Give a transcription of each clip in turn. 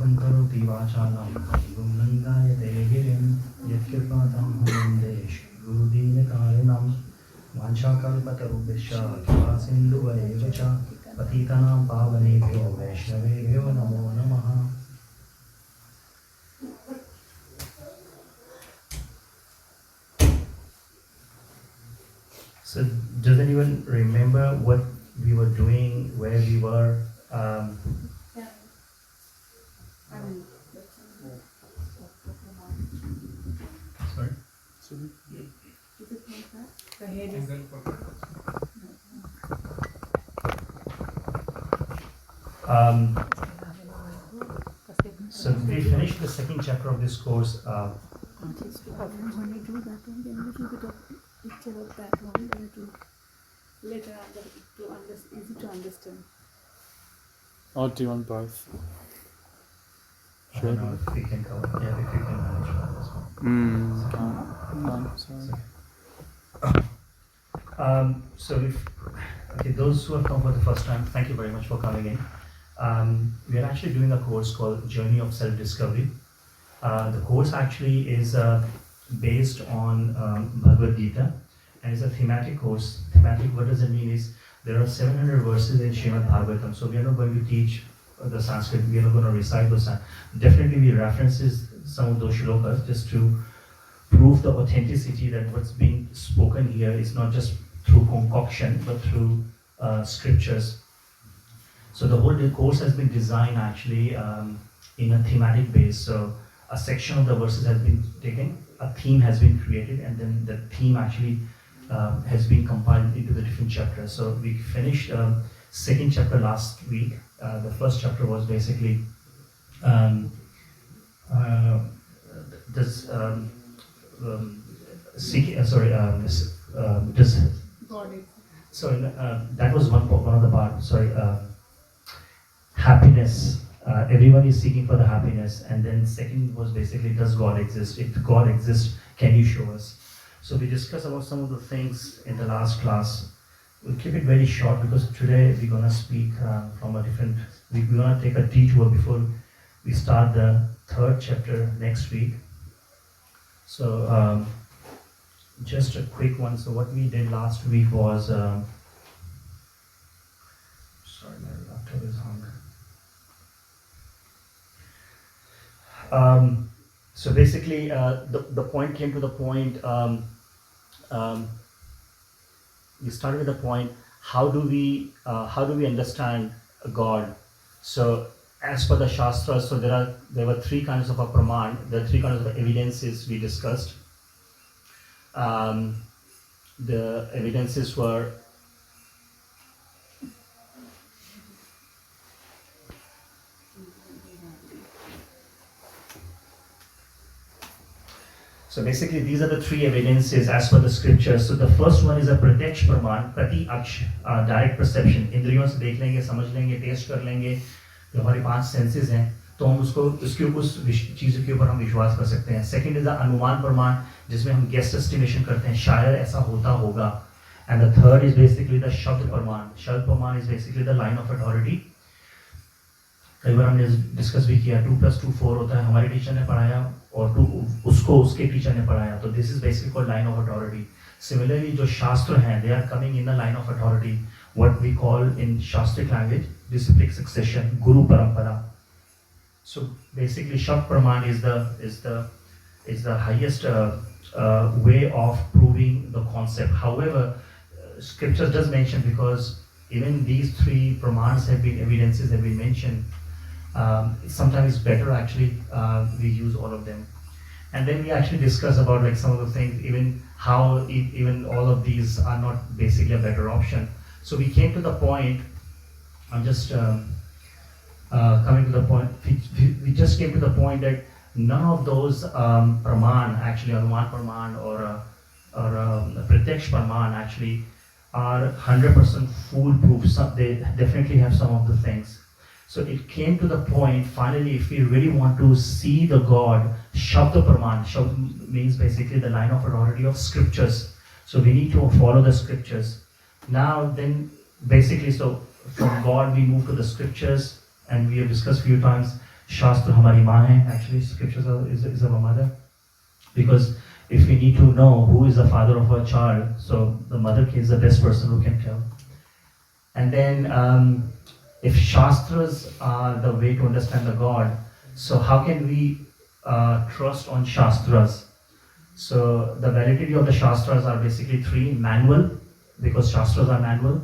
करोति वाचालं पङ्गुं लङ्घयते गिरिं यत्कृपातं वन्दे श्रीगुरुदीनकारिणं वाञ्छाकल्पतरुभ्यश्च कृपा सिन्धुवैव च पतितानां पावनेभ्यो वैष्णवेभ्यो नमो नमः. So does anyone remember what we were doing, where we were? Sorry? So we finished the second chapter of this course. When you do that one, then a little bit of picture of that one, then to later easy to understand. Or do you want both? I don't know if we can cover. Yeah, if we can manage this one. So those who have come for the first time, thank you very much for coming in. We are actually doing a course called Journey of Self-Discovery. The course actually is based on Bhagavad Gita, and it's a thematic course. Thematic, what does it mean is there are 700 verses in Srimad Bhagavatam, so we are not going to teach the Sanskrit, we are not going to recite those. Definitely we references some of those shlokas just to prove the authenticity that what's being spoken here is not just through concoction but through scriptures. So the whole course has been designed actually in a thematic base. So a section of the verses has been taken, a theme has been created, and then the theme actually has been compiled into the different chapters. So we finished second chapter last week. The first chapter was basically that was one of the parts. Happiness. Everyone is seeking for the happiness, and then second was basically, does God exist? If God exists, can you show us? So we discussed about some of the things in the last class. We'll keep it very short because today we're gonna speak from a different. We're gonna take a detour before we start the third chapter next week. So just a quick one. So what we did last week was. Sorry, my laptop is hung. So basically, the point came to the point. We started with the point: how do we understand God? So, as per the Shastras, so there were three kinds of a praman. There are three kinds of evidences we discussed. The evidences were. So basically, these are the three evidences as per the scriptures. So the first one is a pratyaksh praman, prati aksh, direct perception. इंद्रियों से देख लेंगे, समझ लेंगे, test कर लेंगे. जो हमारे 5 सेंसेस हैं, तो हम उसके उस चीज़ के ऊपर हम विश्वास कर सकते हैं. सेकंड इज अनुमान प्रमाण, जिसमें हम गेस्ट एस्टिमेशन करते हैं, शायद ऐसा होता होगा. And the third is basically the शब्द प्रमाण. शब्द प्रमाण is basically the line of authority. कई बार हमने डिस्कस भी किया 2 + 2 4 होता है, हमारे टीचर ने पढ़ाया, और उसको उसके टीचर ने पढ़ाया. तो this is basically called line of authority. Similarly जो शास्त्र हैं, they are coming in the line of authority, what we call in शास्त्रिक language disciplic succession, guru parampara. So basically Shab Praman is the highest way of proving the concept. However, scriptures does mention, because even these three pramans evidences have been mentioned, sometimes it's better actually we use all of them. And then we actually discuss about like some of the things, even how even all of these are not basically a better option. So we came to the point, I'm just coming to the point, we just came to the point that none of those praman, actually anuman praman or pratyaksh praman actually are 100% foolproof. They definitely have some of the things. So it came to the point, finally, if we really want to see the God, Shabda Praman. Shabda means basically the line of authority of scriptures. So we need to follow the scriptures. Now then, basically, so from God we move to the scriptures, and we have discussed a few times, शास्त्र हमारी माँ है. Actually, scriptures is our mother, because if we need to know who is the father of our child, so the mother is the best person who can tell. And then, if Shastras are the way to understand the God, so how can we trust on Shastras? So the validity of the Shastras are basically three: manual, because Shastras are manual.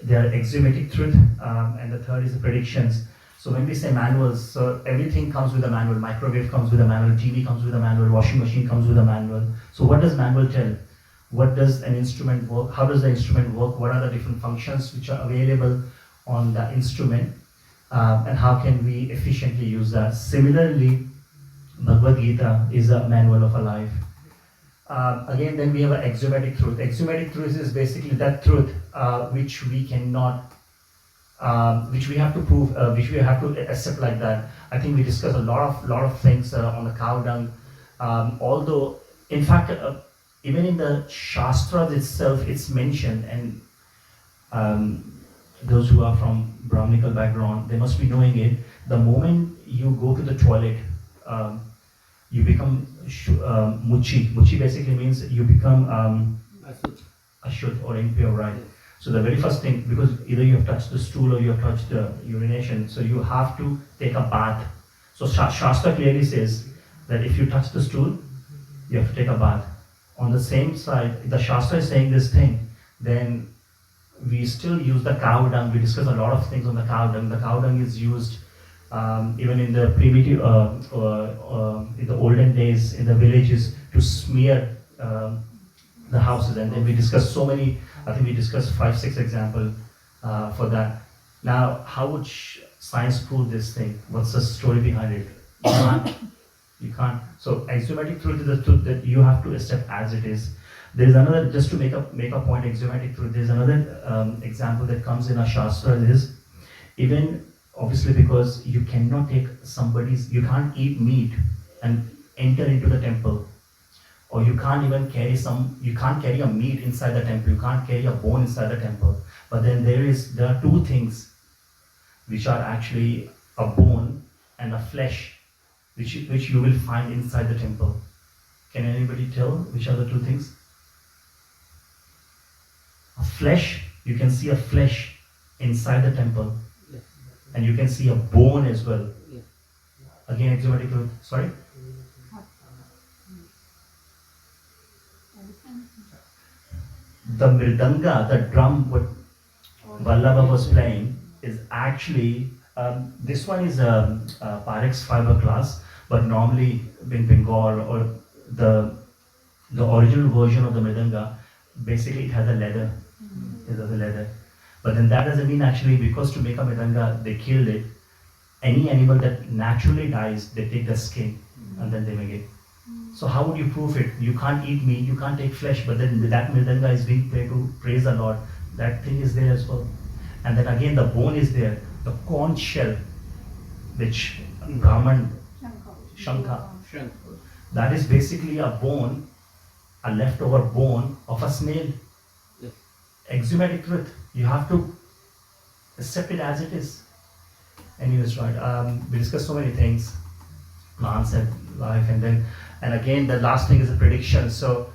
They are axiomatic truth, and the third is the predictions. So when we say manuals, so everything comes with a manual. Microwave comes with a manual, TV comes with a manual, washing machine comes with a manual. So what does manual tell? What does an instrument work? How does the instrument work? What are the different functions which are available on the instrument? And how can we efficiently use that? Similarly, Bhagavad Gita is a manual of a life. Again, then we have an axiomatic truth. Axiomatic truth is basically that truth which we cannot, which we have to prove, which we have to accept like that. I think we discussed a lot of things on the cow dung. Although, in fact, even in the Shastras itself, it's mentioned, and those who are from Brahminical background, they must be knowing it. The moment you go to the toilet, you become muchi. Muchi basically means you become ashud or impure, right? So the very first thing, because either you have touched the stool or you have touched the urination, so you have to take a bath. So Shastra clearly says that if you touch the stool, you have to take a bath. On the same side, the Shastra is saying this thing, then we still use the cow dung. We discuss a lot of things on the cow dung. The cow dung is used even in the primitive, in the olden days, in the villages, to smear the houses. And then we discussed so many, I think we discussed 5-6 examples for that. Now, how would science prove this thing? What's the story behind it? You can't. So axiomatic truth is the truth that you have to accept as it is. There is another, just to make a point, axiomatic truth, there is another example that comes in our Shastra is, even obviously because you cannot take somebody's, you can't eat meat and enter into the temple. Or you can't even carry you can't carry a meat inside the temple, you can't carry a bone inside the temple. But then there are two things which are actually a bone and a flesh, which you will find inside the temple. Can anybody tell which are the two things? A flesh, you can see a flesh inside the temple. Yes. And you can see a bone as well. Yes. Again, axiomatic truth. Sorry? The mridanga, the drum what Vallabha was playing, is actually, this one is a Parex fiber class, but normally in Bengal or the original version of the mridanga, basically it has a leather. It has a leather. But then that doesn't mean actually, because to make a mridanga, they killed it. Any animal that naturally dies, they take the skin and then they make it. So how would you prove it? You can't eat meat, you can't take flesh, but then that mridanga is being played to praise the Lord. That thing is there as well. And then again the bone is there, the conch shell, which Brahman, Shankha, that is basically a bone, a leftover bone of a snail. Yes. Axiomatic truth. You have to accept it as it is. Anyways, right, we discussed so many things, plants and life, and again the last thing is a prediction. So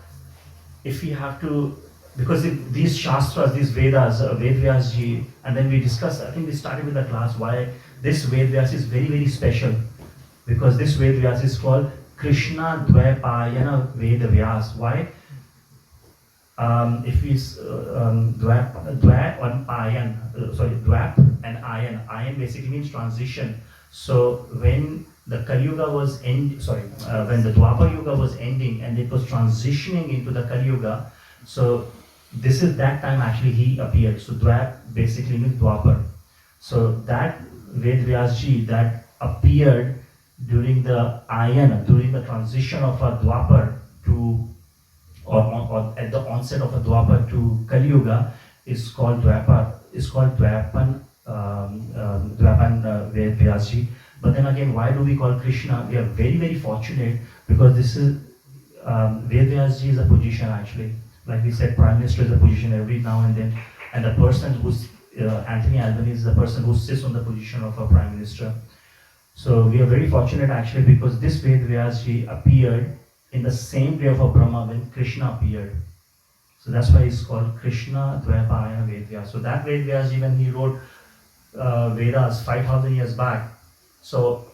if we have to, because these Shastras, these Vedas, Ved Vyas ji, and then we discussed, I think we started with the class, why this Ved Vyas is very, very special. Because this Ved Vyas is called Krishna Dvaipayana Ved Vyas. Why? If we Dvap and Ayan basically means transition. So when the Kali Yuga was when the Dwapar Yuga was ending and it was transitioning into the Kali Yuga, so this is that time actually he appeared. So Dwap basically means Dwapar. So that Ved Vyasji that appeared during the Ayan, during the transition of a Dwapar to, or at the onset of a Dwapar to Kali Yuga, is called Dwapar. Is called Dwapan Ved Vyasji. But then again, why do we call Krishna? We are very, very fortunate because this is Ved Vyasji is a position actually. Like we said, Prime Minister is a position every now and then, and the person who's Anthony Albanese is the person who sits on the position of a Prime Minister. So we are very fortunate actually because this Ved Vyasji appeared in the same day of Brahma when Krishna appeared. So that's why it's called Krishna Dvaipayana Ved Vyas. So that Ved Vyasji, when he wrote Vedas 5,000 years back, so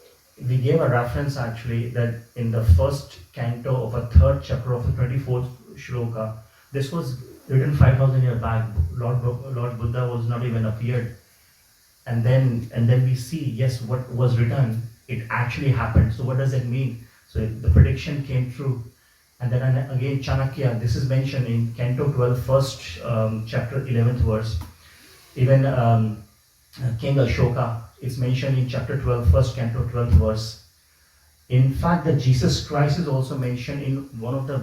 we gave a reference actually that in the first canto of a third chapter of the 24th shloka, this was written 5,000 years back. Lord Buddha was not even appeared. And then we see, yes, what was written, it actually happened. So what does it mean? So the prediction came true. And then again, Chanakya, this is mentioned in Canto 12, first chapter 11th verse. Even King Ashoka is mentioned in chapter 12, first canto 12th verse. In fact, that Jesus Christ is also mentioned in one of the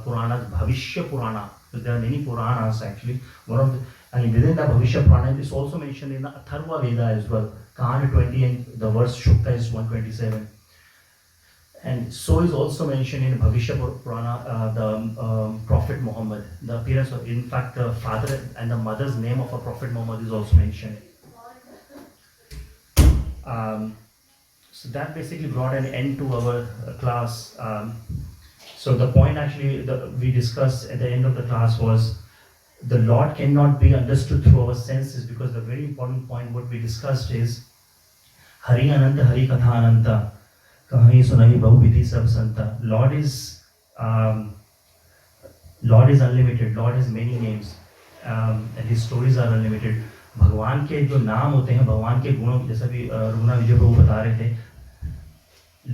Puranas, Bhavishya Purana. There are many Puranas actually. And within the Bhavishya Purana, it is also mentioned in the Atharva Veda as well. Kand 20 and the verse Shukta is 127. And so is also mentioned in Bhavishya Purana, the Prophet Muhammad. The appearance of, in fact, the father and the mother's name of a Prophet Muhammad is also mentioned. So that basically brought an end to our class. So the point actually we discussed at the end of the class was the Lord cannot be understood through our senses, because the very important point what we discussed is Hari Ananta Hari Katha Ananta Kahi Sunahi Bahubiti Sab Santa. Lord is unlimited. Lord has many names and his stories are unlimited. भगवान के जो नाम होते हैं, भगवान के गुणों, जैसा भी रुना विजय प्रभु बता रहे थे,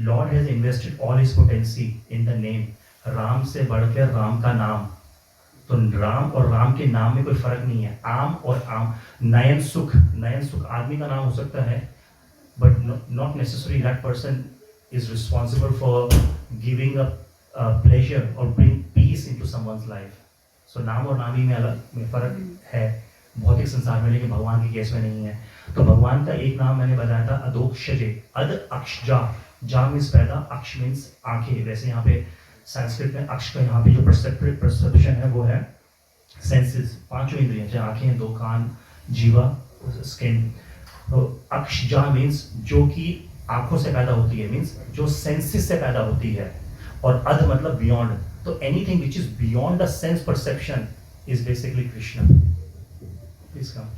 Lord has invested all his potency in the name. Ram से बढ़कर राम का नाम, तो राम और राम के नाम में कोई फर्क नहीं है. आम और आम, नयन सुख आदमी का नाम हो सकता है, but not necessarily that person is responsible for giving a pleasure or bring peace into someone's life. So नाम और नामी में फर्क है भौतिक संसार में, लेकिन भगवान के केस में नहीं है. तो भगवान का एक नाम मैंने बताया था अदोक्षजे, अद अक्ष जा मीन्स पैदा, अक्ष मीन्स आंखें. वैसे यहाँ पे संस्कृत में अक्ष का यहाँ पे जो परसेप्शन है वो है सेंसेस, पांचों इंद्रियां, चाहे आंखें, दो कान, जीवा, स्किन. तो अक्ष जा मीन्स जो कि आंखों से पैदा होती है, मीन्स जो सेंसेस से पैदा होती है, और अध मतलब बियॉन्ड. तो anything which is beyond the sense perception is basically Krishna. Please come.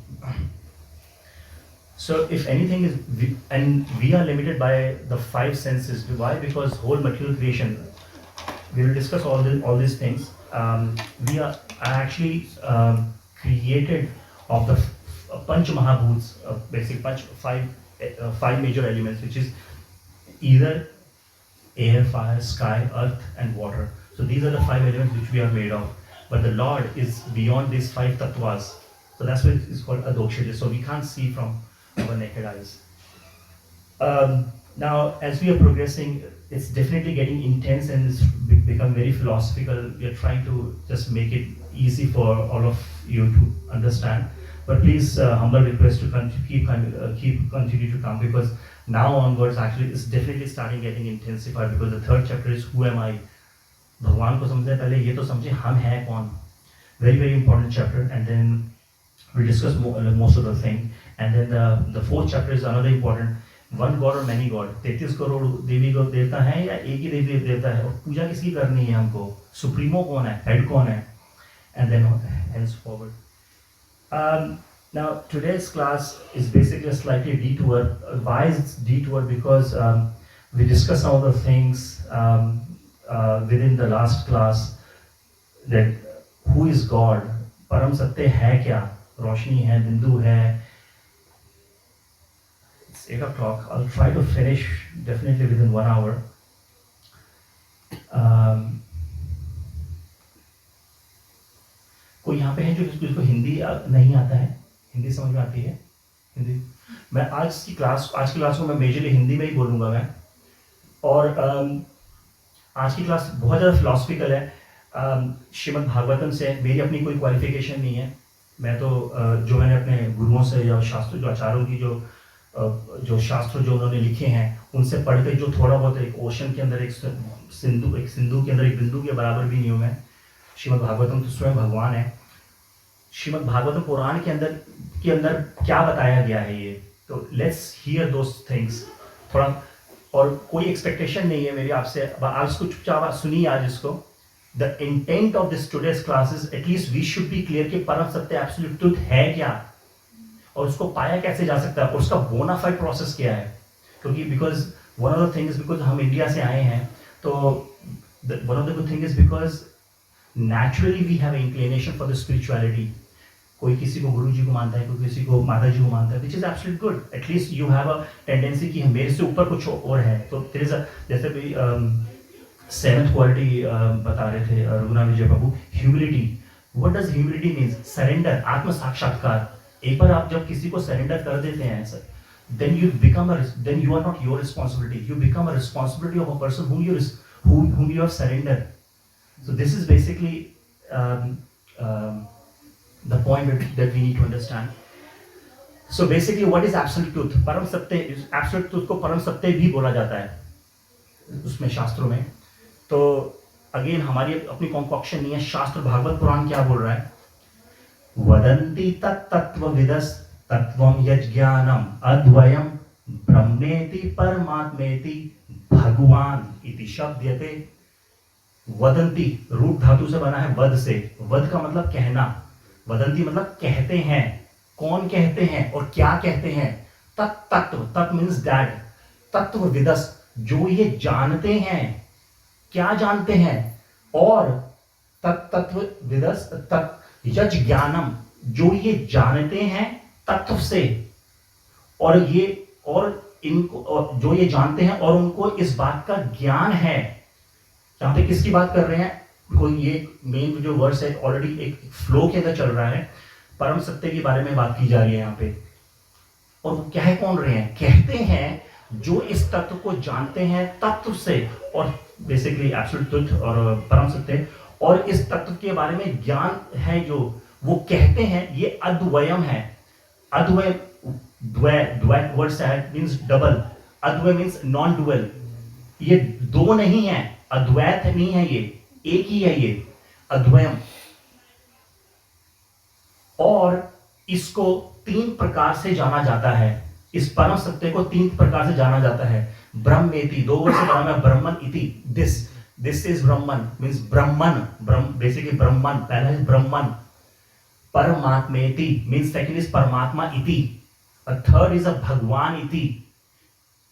So if anything is, we are limited by the five senses. Why? Because whole material creation, we will discuss all these things. We are actually created of the Panch Mahabhuts, basic five major elements, which is either air, fire, sky, earth, and water. So these are the five elements which we are made of. But the Lord is beyond these five tattvas. So that's why it's called Adokshaja. So we can't see from our naked eyes. Now, as we are progressing, it's definitely getting intense and it's become very philosophical. We are trying to just make it easy for all of you to understand. But please, humble request to continue to come, because now onwards, actually, it's definitely starting getting intensified, because the third chapter is Who Am I? भगवान को समझने पहले ये तो समझे हम हैं कौन. Very, very important chapter. And then we discuss most of the thing. And then the fourth chapter is another important. One God or many God. 33 crore देवी को देवता है या एक ही देवी देवता है, और पूजा किसकी करनी है हमको, सुप्रीमो कौन है, हेड कौन है, and then henceforward. Now today's class is basically a slightly detour. Why is it detour? Because we discussed some of the things within the last class, that who is God, परम सत्य है क्या, रोशनी है, बिंदु है. It's 8 o'clock. I'll try to finish definitely within 1 hour. कोई यहाँ पे है जो जिसको हिंदी नहीं आता है, हिंदी समझ में आती है? हिंदी मैं आज की क्लास को मैं मेजरली हिंदी में ही बोलूँगा मैं. और आज की क्लास बहुत ज़्यादा फिलोसफिकल है. श्रीमद् भागवतम से मेरी अपनी कोई क्वालिफिकेशन नहीं है. मैं तो जो मैंने अपने गुरुओं से या शास्त्र जो आचार्यों की जो शास्त्र जो उन्होंने लिखे हैं उनसे पढ़ के जो थोड़ा बहुत, एक ओशन के अंदर एक सिंधु के अंदर एक बिंदु के बराबर भी नहीं हूँ मैं. श्रीमद् भागवतम तो स्वयं भगवान है. श्रीमद् भागवतम पुराण के अंदर क्या बताया गया है ये, तो लेट्स हियर दोस थिंग्स. थोड़ा और कोई एक्सपेक्टेशन नहीं है मेरी आपसे, आप इसको चुपचाप सुनिए आज इसको। The intent of this today's classes, at least we should be clear कि परम सत्य एब्सोल्यूट ट्रुथ है क्या, और उसको पाया कैसे जा सकता है, और उसका बोनाफाइड प्रोसेस क्या है। क्योंकि because one of the things, because हम इंडिया से आए हैं, तो one of the good thing is because naturally we have an inclination for the spirituality. कोई किसी को गुरु जी को मानता है, कोई किसी को माता जी को मानता है, which is absolutely good. At least you have a tendency कि मेरे से ऊपर कुछ और है। तो there is a, जैसे भी seventh quality बता रहे थे रघुनाथ विजय बाबू, humility. What does humility means? Surrender, आत्म साक्षात्कार। एक बार आप जब किसी को surrender कर देते हैं sir, then you are not your responsibility. You become a responsibility of a person whom you have surrendered. So this is basically the point that we need to understand. So basically, what is absolute truth? परम सत्य, absolute truth को परम सत्य भी बोला जाता है उसमें शास्त्रों में। तो अगेन हमारी अपनी कॉन्कॉक्शन नहीं है, शास्त्र भागवत पुराण क्या बोल रहा है? वदन्ति तत्तत्त्वविदस् तत्त्वं यज्ञानम् अद्वयं ब्रह्मेति परमात्मेति भगवान इति शब्दयते। वदंती रूट धातु से बना है वद से, वद का मतलब कहना, वदंती मतलब कहते हैं। कौन कहते हैं और क्या कहते हैं? तत्व, तत् मीन्स दैट, तत्व विदस, जो ये जानते हैं, क्या जानते हैं, और तत्व विदस तत् यज ज्ञानम, जो ये जानते हैं तत्व से, और ये और इनको जो ये जानते हैं और उनको इस बात का ज्ञान है। यहाँ पे किसकी बात कर रहे हैं? कोई ये मेन जो वर्स है ऑलरेडी एक फ्लो के अंदर चल रहा है, परम सत्य के बारे में बात की जा रही है यहाँ पे। और वो कह कौन रहे हैं? कहते हैं जो इस तत्व को जानते हैं तत्व से, और बेसिकली एब्सोल्यूट ट्रुथ और परम सत्य, और इस तत्व के बारे में ज्ञान है जो वो कहते हैं, ये अद्वयम है। अद्वय, द्वय वर्ड से है, मींस डबल। अद्वय मींस नॉन डुअल, ये दो नहीं है, अद्वैत नहीं है, ये एक ही है, ये अद्वयम। और इसको तीन प्रकार से जाना जाता है, इस परम सत्य को तीन प्रकार से जाना जाता है। ब्रह्मेति, दो वर्ड से बना है, ब्रह्मन इति, this is Brahman, means Brahman, basically Brahman, पहला है ब्रह्मन। परमात्मेति मींस सेकंड इज परमात्मा इति, और थर्ड इज अ भगवान इति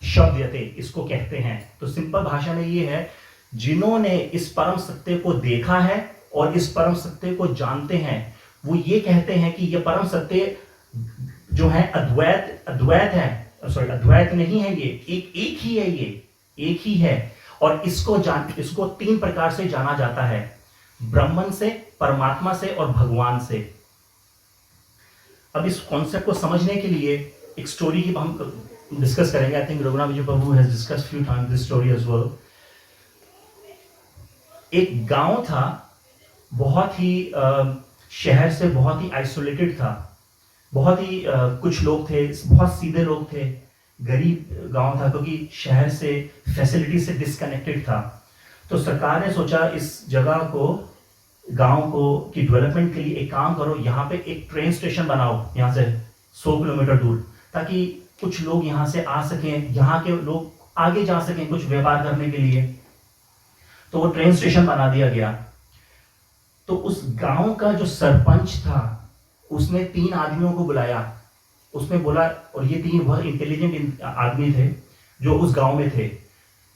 शब्दयते, इसको कहते हैं। तो सिंपल भाषा में ये है, जिन्होंने इस परम सत्य को देखा है और इस परम सत्य को जानते हैं, वो ये कहते हैं कि ये परम सत्य जो है अद्वैत है, सॉरी अद्वैत नहीं है, ये एक ही है, ये एक ही है। और इसको तीन प्रकार से जाना जाता है, ब्रह्मन से, परमात्मा से और भगवान से। अब इस कॉन्सेप्ट को समझने के लिए एक स्टोरी की हम डिस्कस करेंगे। I think Raghunath Vijay Babu has discussed few times this story as well. एक गांव था, बहुत ही शहर से बहुत ही आइसोलेटेड था, बहुत ही कुछ लोग थे, बहुत सीधे लोग थे, गरीब गांव था, क्योंकि शहर से फैसिलिटी से डिस्कनेक्टेड था। तो सरकार ने सोचा इस जगह को, गांव को की डेवलपमेंट के लिए एक काम करो, यहाँ पे एक ट्रेन स्टेशन बनाओ, यहाँ से 100 किलोमीटर दूर, ताकि कुछ लोग यहाँ से आ सकें, यहाँ के लोग आगे जा सकें कुछ व्यापार करने के लिए। तो वो ट्रेन स्टेशन बना दिया गया। तो उस गांव का जो सरपंच था, उसने 3 आदमियों को बुलाया, उसने बोला, और ये 3 बहुत इंटेलिजेंट आदमी थे जो उस गांव में थे,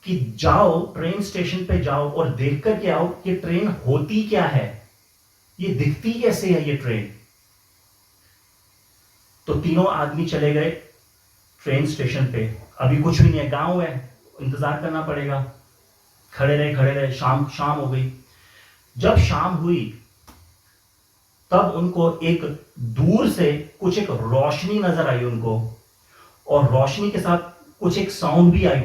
कि जाओ ट्रेन स्टेशन पे जाओ और देख कर के आओ कि ट्रेन होती क्या है, ये दिखती कैसे है ये ट्रेन। तो तीनों आदमी चले गए ट्रेन स्टेशन पे। अभी कुछ भी नहीं है, गांव है, इंतजार करना पड़ेगा। खड़े रहे, शाम हो गई। जब शाम हुई तब उनको एक दूर से कुछ एक रोशनी नजर आई उनको, और रोशनी के साथ कुछ एक साउंड भी आई,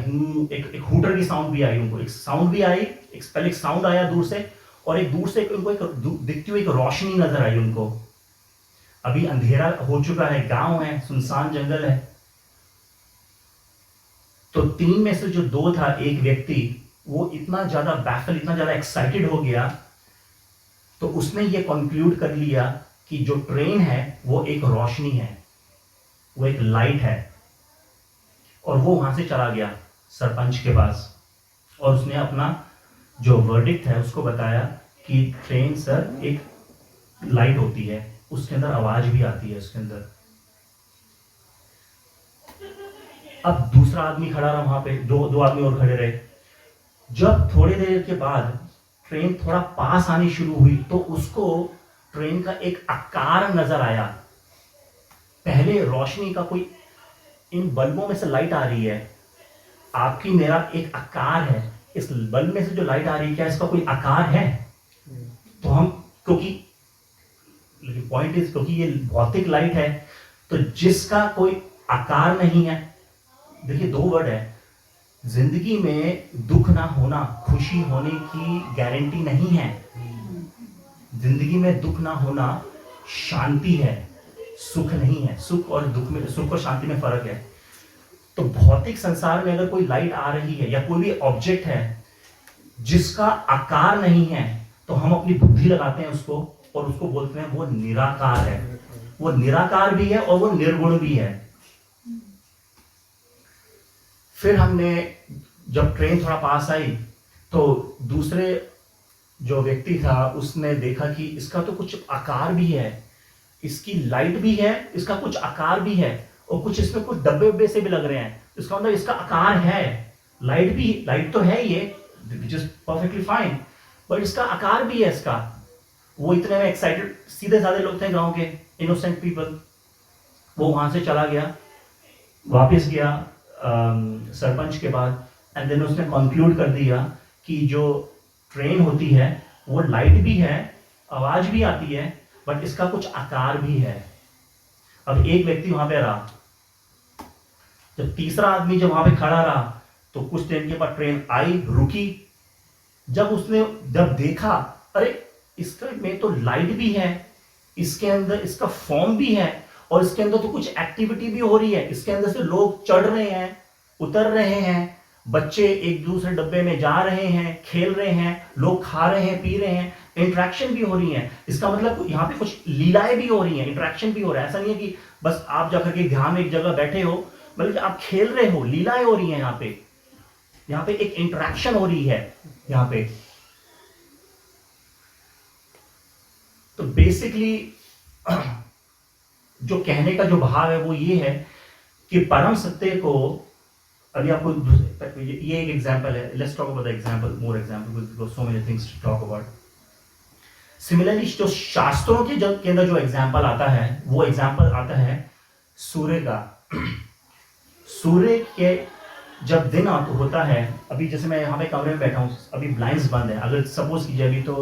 एक हूटर की साउंड भी आई उनको। एक साउंड भी आई, पहले एक साउंड आया दूर से, और एक दूर से उनको एक दिखती हुई एक रोशनी नजर आई उनको। अभी अंधेरा हो चुका है, गांव है, सुनसान जंगल है। तो 3 में से जो 2 था, एक व्यक्ति, वो इतना ज्यादा बैफल, इतना ज्यादा एक्साइटेड हो गया, तो उसने ये कंक्लूड कर लिया कि जो ट्रेन है वो एक रोशनी है, वो एक लाइट है, और वो वहां से चला गया। सरपंच के पास, और उसने अपना जो वर्डिक्ट है उसको बताया कि ट्रेन सर एक लाइट होती है, उसके अंदर आवाज भी आती है उसके अंदर। अब दूसरा आदमी खड़ा रहा वहां पे, दो आदमी और खड़े रहे। जब थोड़ी देर के बाद ट्रेन थोड़ा पास आनी शुरू हुई तो उसको ट्रेन का एक आकार नजर आया। पहले रोशनी का कोई, इन बल्बों में से लाइट आ रही है, आपकी मेरा एक आकार है, इस बल्ब में से जो लाइट आ रही है क्या इसका कोई आकार है? तो हम, क्योंकि पॉइंट इज, क्योंकि ये भौतिक लाइट है, तो जिसका कोई आकार नहीं है, देखिए दो वर्ड है, जिंदगी में दुख ना होना खुशी होने की गारंटी नहीं है। जिंदगी में दुख ना होना शांति है, सुख नहीं है। सुख और दुख में, सुख और शांति में फर्क है। तो भौतिक संसार में अगर कोई लाइट आ रही है या कोई भी ऑब्जेक्ट है जिसका आकार नहीं है, तो हम अपनी बुद्धि लगाते हैं उसको और उसको बोलते हैं वो निराकार है। वो निराकार भी है और वो निर्गुण भी है। फिर हमने, जब ट्रेन थोड़ा पास आई तो दूसरे जो व्यक्ति था उसने देखा कि इसका तो कुछ आकार भी है, इसकी लाइट भी है, इसका कुछ आकार भी है, और कुछ इसमें कुछ डब्बे उब्बे से भी लग रहे हैं, इसका मतलब इसका आकार है, लाइट भी, लाइट तो है ये, which is perfectly fine, but इसका आकार भी है इसका। वो इतने में एक्साइटेड, सीधे साधे लोग थे गांव के, इनोसेंट पीपल। वो वहां से चला गया, वापस गया सरपंच के बाद, एंड देन उसने कंक्लूड कर दिया कि जो ट्रेन होती है वो लाइट भी है, आवाज भी आती है, बट इसका कुछ आकार भी है। अब एक व्यक्ति वहां पे रहा, जब तीसरा आदमी जब वहां पे खड़ा रहा तो कुछ टाइम के बाद ट्रेन आई, रुकी। जब उसने देखा, अरे इसका में तो लाइट भी है, इसके अंदर इसका फॉर्म भी है, और इसके अंदर तो कुछ एक्टिविटी भी हो रही है, इसके अंदर से लोग चढ़ रहे हैं, उतर रहे हैं, बच्चे एक दूसरे डब्बे में जा रहे हैं, खेल रहे हैं, लोग खा रहे हैं, पी रहे हैं, इंटरेक्शन भी हो रही है। इसका मतलब यहाँ पे कुछ लीलाएं भी हो रही हैं, इंटरेक्शन भी हो रहा है। ऐसा नहीं है कि बस आप जाकर के ध्यान में एक जगह बैठे हो, बल्कि आप खेल रहे हो, लीलाएं हो रही हैं यहाँ पे एक इंटरेक्शन हो रही है यहाँ पे। तो बेसिकली जो कहने का जो भाव है वो ये है कि परम सत्य को, अभी आपको ये एक एग्जांपल है, let's talk about the example, more example, because so many things to talk about. Similarly जो शास्त्रों के अंदर जो एग्जांपल आता है, वो एग्जांपल आता है सूर्य का। सूर्य के जब दिन होता है, अभी जैसे मैं यहाँ पे कमरे में बैठा हूँ, अभी ब्लाइंड्स बंद है, अगर सपोज कीजिए अभी तो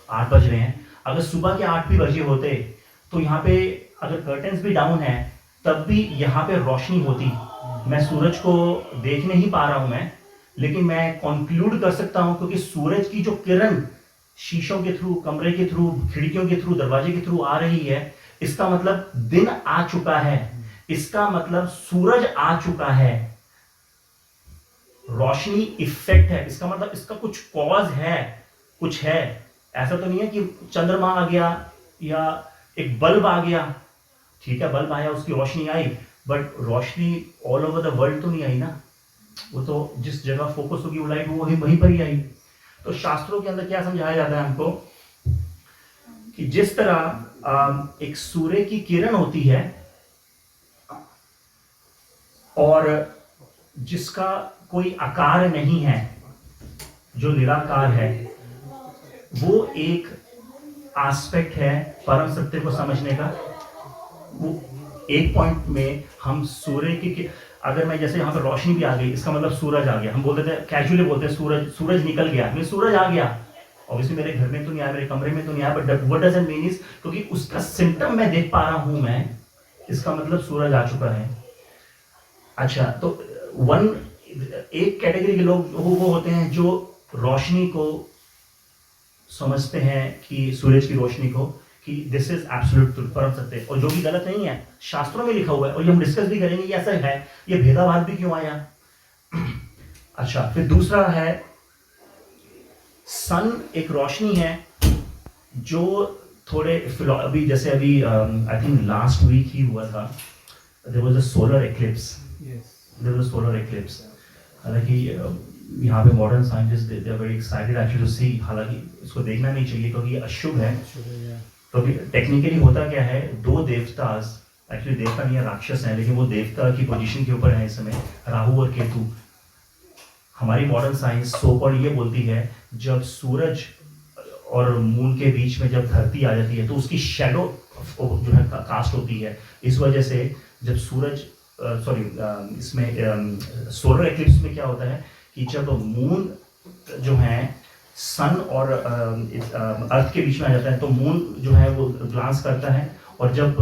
8 बज रहे हैं, अगर सुबह के 8 भी बजे होते तो यहाँ पे अगर कर्टेन्स भी डाउन है तब भी यहाँ पे रोशनी होती। मैं सूरज को देख नहीं पा रहा हूं मैं, लेकिन मैं कंक्लूड कर सकता हूं, क्योंकि सूरज की जो किरण शीशों के थ्रू, कमरे के थ्रू, खिड़कियों के थ्रू, दरवाजे के थ्रू आ रही है, इसका मतलब दिन आ चुका है, इसका मतलब सूरज आ चुका है, रोशनी इफेक्ट है, इसका मतलब इसका कुछ कॉज है, कुछ है। ऐसा तो नहीं है कि चंद्रमा आ गया या एक बल्ब आ गया, ठीक है बल्ब आया, उसकी रोशनी आई, बट रोशनी ऑल ओवर द वर्ल्ड तो नहीं आई ना, वो तो जिस जगह फोकस होगी वो लाइट वो वहीं पर ही आई। तो शास्त्रों के अंदर क्या समझाया जाता है हमको कि जिस तरह एक सूर्य की किरण होती है और जिसका कोई आकार नहीं है, जो निराकार है, वो एक एस्पेक्ट है परम सत्य को समझने का। वो एक पॉइंट में हम सूर्य की, अगर मैं जैसे यहाँ पर रोशनी भी आ गई, इसका मतलब सूरज आ गया, हम बोलते थे कैजुअली बोलते हैं सूरज निकल गया, मैं सूरज आ गया, ऑब्वियसली मेरे घर में तो नहीं आया, मेरे कमरे में तो नहीं आया, but what does it mean is, क्योंकि उसका सिम्टम मैं देख पा रहा हूं मैं, इसका मतलब सूरज आ चुका है। अच्छा, तो एक कैटेगरी के लोग वो होते हैं जो रोशनी को समझते हैं कि सूरज की रोशनी को कि दिस इज एब्सोल्यूट ट्रूथ, परम सत्य, और जो भी गलत नहीं है, शास्त्रों में लिखा हुआ है, और ये हम डिस्कस भी करेंगे कि ऐसा है, ये भेदाभाव भी क्यों आया। अच्छा, फिर दूसरा है सन, एक रोशनी है जो थोड़े अभी जैसे अभी आई थिंक लास्ट वीक ही हुआ था, there was a solar eclipse, there was a solar eclipse. हालांकि यहाँ पे modern scientist they are very excited actually to see, हालांकि इसको देखना नहीं चाहिए क्योंकि ये अशुभ है। तो टेक्निकली होता क्या है, दो देवतास, एक्चुअली देवता नहीं है, राक्षस हैं, लेकिन वो देवता की पोजीशन के ऊपर है इस समय, राहु और केतु। हमारी मॉडर्न साइंस सोपर ये बोलती है जब सूरज और मून के बीच में जब धरती आ जाती है तो उसकी शैडो जो है कास्ट होती है। इस वजह से जब सूरज इसमें सोलर एक्लिप्स में क्या होता है कि जब मून जो है सन और अर्थ के बीच में आ जाता है तो मून जो है वो ग्लांस करता है, और जब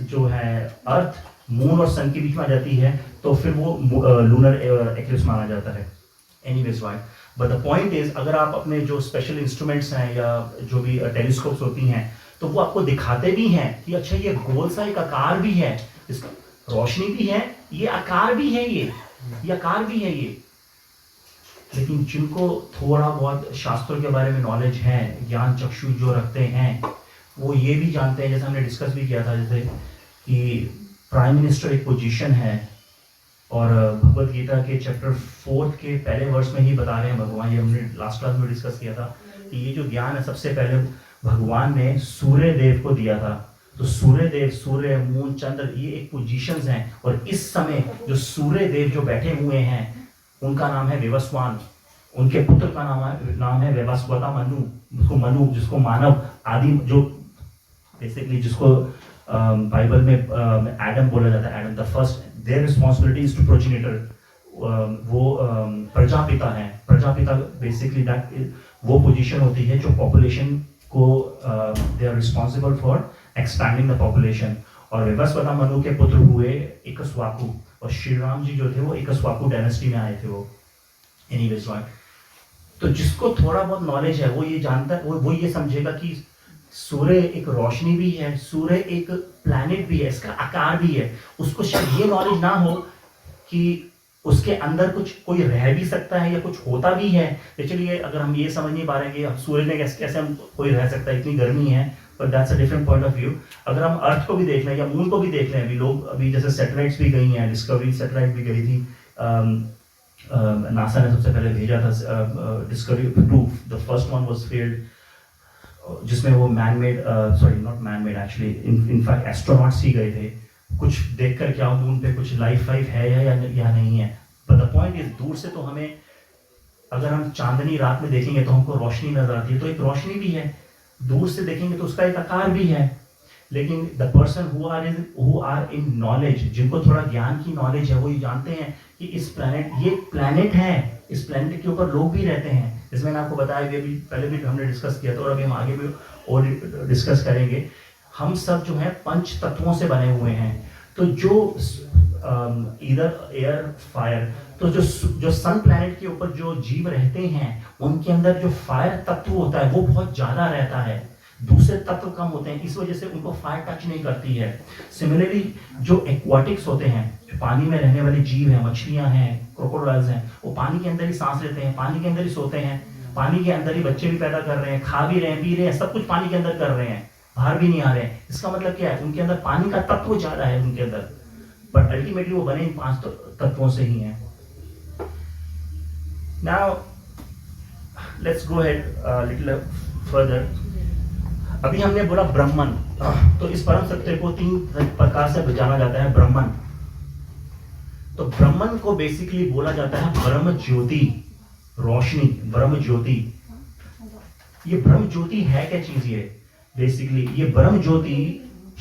जो है अर्थ मून और सन के बीच में आ जाती है तो फिर वो लूनर एक्लिप्स माना जाता है। Anyways why, but the point is, अगर आप अपने जो स्पेशल इंस्ट्रूमेंट्स हैं या जो भी टेलीस्कोप्स होती हैं तो वो आपको दिखाते भी हैं कि अच्छा ये गोल सा एक आकार भी है, इसका रोशनी भी है, ये आकार भी है, ये आकार भी है ये। लेकिन जिनको थोड़ा बहुत शास्त्रों के बारे में नॉलेज है, ज्ञान चक्षु जो रखते हैं, वो ये भी जानते हैं, जैसे हमने डिस्कस भी किया था, जैसे कि प्राइम मिनिस्टर एक पोजीशन है, और भगवत गीता के चैप्टर 4 के पहले वर्ष में ही बता रहे हैं भगवान, ये हमने लास्ट क्लास में डिस्कस किया था कि ये जो ज्ञान है सबसे पहले भगवान ने सूर्य देव को दिया था। तो सूर्य देव, सूर्य, मून, चंद्र, ये एक पोजीशंस हैं, और इस समय जो सूर्य देव जो बैठे हुए हैं उनका नाम है विवस्वान, उनके पुत्र का नाम है वैवस्वता मनु, जिसको मानव आदि, जो बेसिकली जिसको बाइबल में एडम बोला जाता है, Adam the first, their responsibility is to progenitor, वो प्रजापिता हैं। प्रजापिता बेसिकली दैट वो पोजीशन होती है जो पॉपुलेशन को they are responsible for expanding the population. और विवस्वता मनु के पुत्र हुए इक्ष्वाकु, और श्री राम जी जो थे वो इक्ष्वाकु डायनेस्टी में आए थे वो। एनीवेज राइट, तो जिसको थोड़ा बहुत नॉलेज है वो ये जानता है, वो ये समझेगा कि सूर्य एक रोशनी भी है, सूर्य एक प्लैनेट भी है, इसका आकार भी है। उसको शायद ये नॉलेज ना हो कि उसके अंदर कुछ कोई रह भी सकता है या कुछ होता भी है। तो चलिए, अगर हम ये समझ नहीं पा रहे हैं कि सूर्य में कैसे हम कोई रह सकता है, इतनी गर्मी है, but that's a different point of view. अगर हम अर्थ को भी देख लें या मून को भी देख लें, अभी लोग अभी जैसे सैटेलाइट्स भी गई हैं, डिस्कवरी सैटेलाइट भी गई थी, नासा ने सबसे पहले भेजा था Discovery 2, the first one was failed, जिसमें वो not man made actually, in fact astronauts ही गए थे कुछ देखकर क्या मून पे कुछ लाइफ है या नहीं है। बट द पॉइंट इज, दूर से तो हमें, अगर हम चांदनी रात में देखेंगे तो हमको रोशनी नजर आती है, तो एक रोशनी भी है, दूर से देखेंगे तो उसका एक आकार भी है। लेकिन the person who are in knowledge, जिनको थोड़ा ज्ञान की नॉलेज है, वो ये जानते हैं कि ये प्लैनेट है, इस प्लैनेट के ऊपर लोग भी रहते हैं। इसमें आपको बताया भी, पहले भी हमने डिस्कस किया था और अभी हम आगे भी और डिस्कस करेंगे। हम सब जो है पंच तत्वों से बने हुए हैं। तो जो ईदर एयर फायर, तो जो सन प्लैनेट के ऊपर जो जीव रहते हैं उनके अंदर जो फायर तत्व होता है वो बहुत ज्यादा रहता है, दूसरे तत्व कम होते हैं, इस वजह से उनको फायर टच नहीं करती है। सिमिलरली जो एक्वाटिक्स होते हैं, जो पानी में रहने वाले जीव हैं, मछलियां हैं, क्रोकोडाइल्स हैं, वो पानी के अंदर ही सांस लेते हैं, पानी के अंदर ही सोते हैं, पानी के अंदर ही बच्चे भी पैदा कर रहे हैं, खा भी रहे हैं, पी रहे हैं, सब कुछ पानी के अंदर कर रहे हैं, बाहर भी नहीं आ रहे हैं। इसका मतलब क्या है, उनके अंदर पानी का तत्व ज्यादा है उनके अंदर, बट अल्टीमेटली वो बने इन 5 तत्वों से ही हैं। Now let's go ahead little further. अभी हमने बोला ब्रह्मन, तो इस परम सत्य को 3 प्रकार से जाना जाता है। ब्रह्मन, तो ब्रह्मन को बेसिकली बोला जाता है ब्रह्म ज्योति, रोशनी, ब्रह्म ज्योति। ये ब्रह्म ज्योति है क्या चीज? ये बेसिकली ये ब्रह्म ज्योति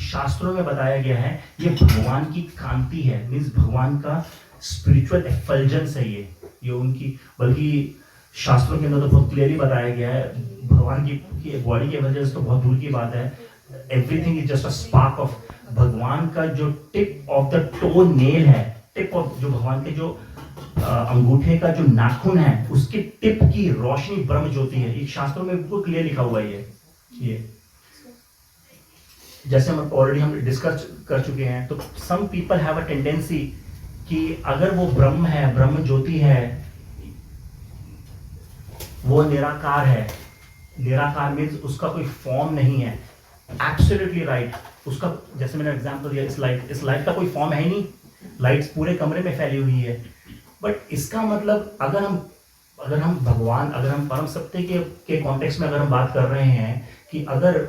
शास्त्रों में बताया गया है, ये भगवान की कांति है, मीन्स भगवान का स्पिरिचुअल एफल्जेंस है ये उनकी, बल्कि शास्त्रों के अंदर तो बहुत क्लियरली बताया गया है, भगवान की बॉडी के वजह से तो बहुत दूर की बात है, everything is just a spark of भगवान का जो tip of the toe nail है, टिप ऑफ जो भगवान के जो अंगूठे का जो नाखून है उसके टिप की रोशनी ब्रह्म ज्योति है। एक शास्त्रों में बिल्कुल क्लियर लिखा हुआ है ये जैसे हम ऑलरेडी डिस्कस कर चुके हैं। तो some people have a tendency कि अगर वो ब्रह्म है, ब्रह्म ज्योति है, वो निराकार है, निराकार मीन्स उसका कोई फॉर्म नहीं है, एब्सोल्युटली राइट। उसका जैसे मैंने एग्जांपल दिया, इस लाइट का कोई फॉर्म है ही नहीं, लाइट्स पूरे कमरे में फैली हुई है। बट इसका मतलब अगर हम भगवान, अगर हम परम सत्य के कॉन्टेक्स्ट में अगर हम बात कर रहे हैं कि अगर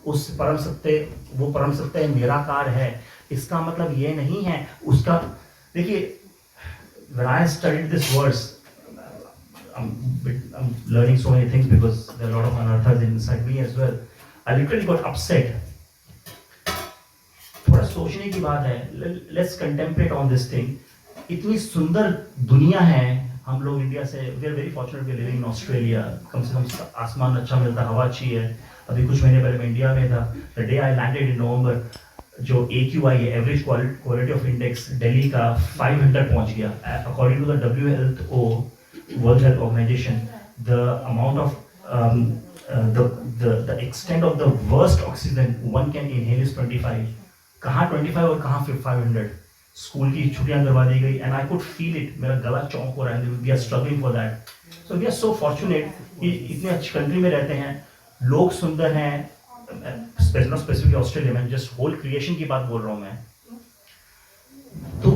उस परम सत्य, वो परम सत्य निराकार है, इसका मतलब ये नहीं है उसका, देखिए when I studied this verse, I'm learning so many things because there are a lot of anarthas inside me as well. I literally got upset. थोड़ा सोचने की बात है, let's contemplate on this thing. इतनी सुंदर दुनिया है, हम लोग इंडिया से, we are very fortunate we are living in Australia, कम से कम आसमान अच्छा मिलता, हवा अच्छी है। अभी कुछ महीने पहले मैं इंडिया में था, the day I landed in November, जो AQI है, average quality of index, Delhi का 500 पहुंच गया। According to the WHO, world health organisation, the amount of the extent of the worst oxygen one can inhale is 25। कहाँ 25 और कहाँ 500। School की छुट्टियां करवा दी गई and I could feel it, मेरा गला चौंक हो रहा है। We are struggling for that. So we are so fortunate कि इतनी अच्छी कंट्री में रहते हैं, लोग सुंदर हैं। स्पेसिफिक ऑस्ट्रेलिया में, जस्ट होल क्रिएशन की बात बोल रहा हूँ मैं। तो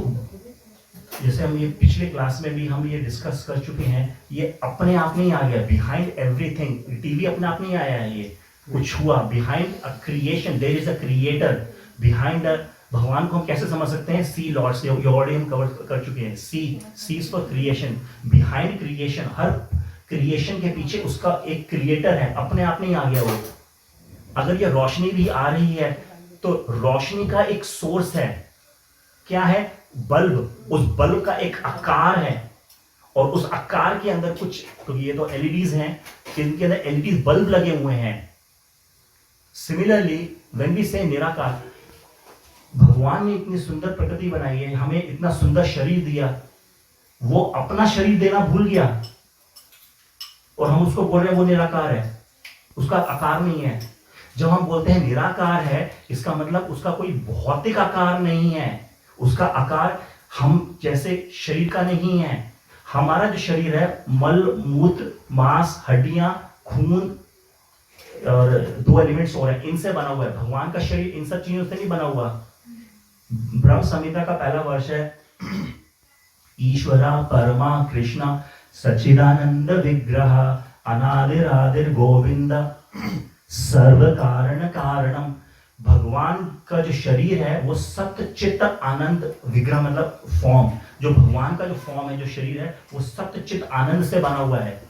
जैसे हम ये पिछले क्लास में भी हम ये डिस्कस कर चुके हैं, ये अपने आप नहीं आ गया, बिहाइंड एवरीथिंग। टीवी अपने आप नहीं आया है, ये कुछ हुआ behind a creation. There is a creator behind a. भगवान को हम कैसे समझ सकते हैं? सी लॉर्ड्स, ये ऑलरेडी हम कवर कर चुके हैं। C is for creation, behind creation. हर क्रिएशन के पीछे उसका एक क्रिएटर है, अपने आप नहीं आ गया वो। अगर ये रोशनी भी आ रही है तो रोशनी का एक सोर्स है, क्या है? बल्ब। उस बल्ब का एक आकार है और उस आकार के अंदर कुछ, तो ये तो एलईडीज हैं, इनके अंदर एलईडी बल्ब लगे हुए हैं। सिमिलरली व्हेन वी से निराकार, भगवान ने इतनी सुंदर प्रकृति बनाई है, हमें इतना सुंदर शरीर दिया, वो अपना शरीर देना भूल गया और हम उसको बोल रहे हैं वो निराकार है, उसका आकार नहीं है। जब हम बोलते हैं निराकार है, इसका मतलब उसका कोई भौतिक आकार नहीं है, उसका आकार हम जैसे शरीर का नहीं है। हमारा जो शरीर है, मल मूत्र मांस हड्डियां खून और 2 एलिमेंट्स और हैं, इनसे बना हुआ है। भगवान का शरीर इन सब चीजों से नहीं बना हुआ। ब्रह्म संहिता का पहला वर्ष है, ईश्वरा परमा कृष्णा सच्चिदानंद विग्रह अनादिरादिर गोविंद सर्व कारण कारणम। भगवान का जो शरीर है वो सत्य चित्त आनंद विग्रह, मतलब फॉर्म। जो भगवान का जो फॉर्म है, जो शरीर है, वो सत्य चित्त आनंद से बना हुआ है,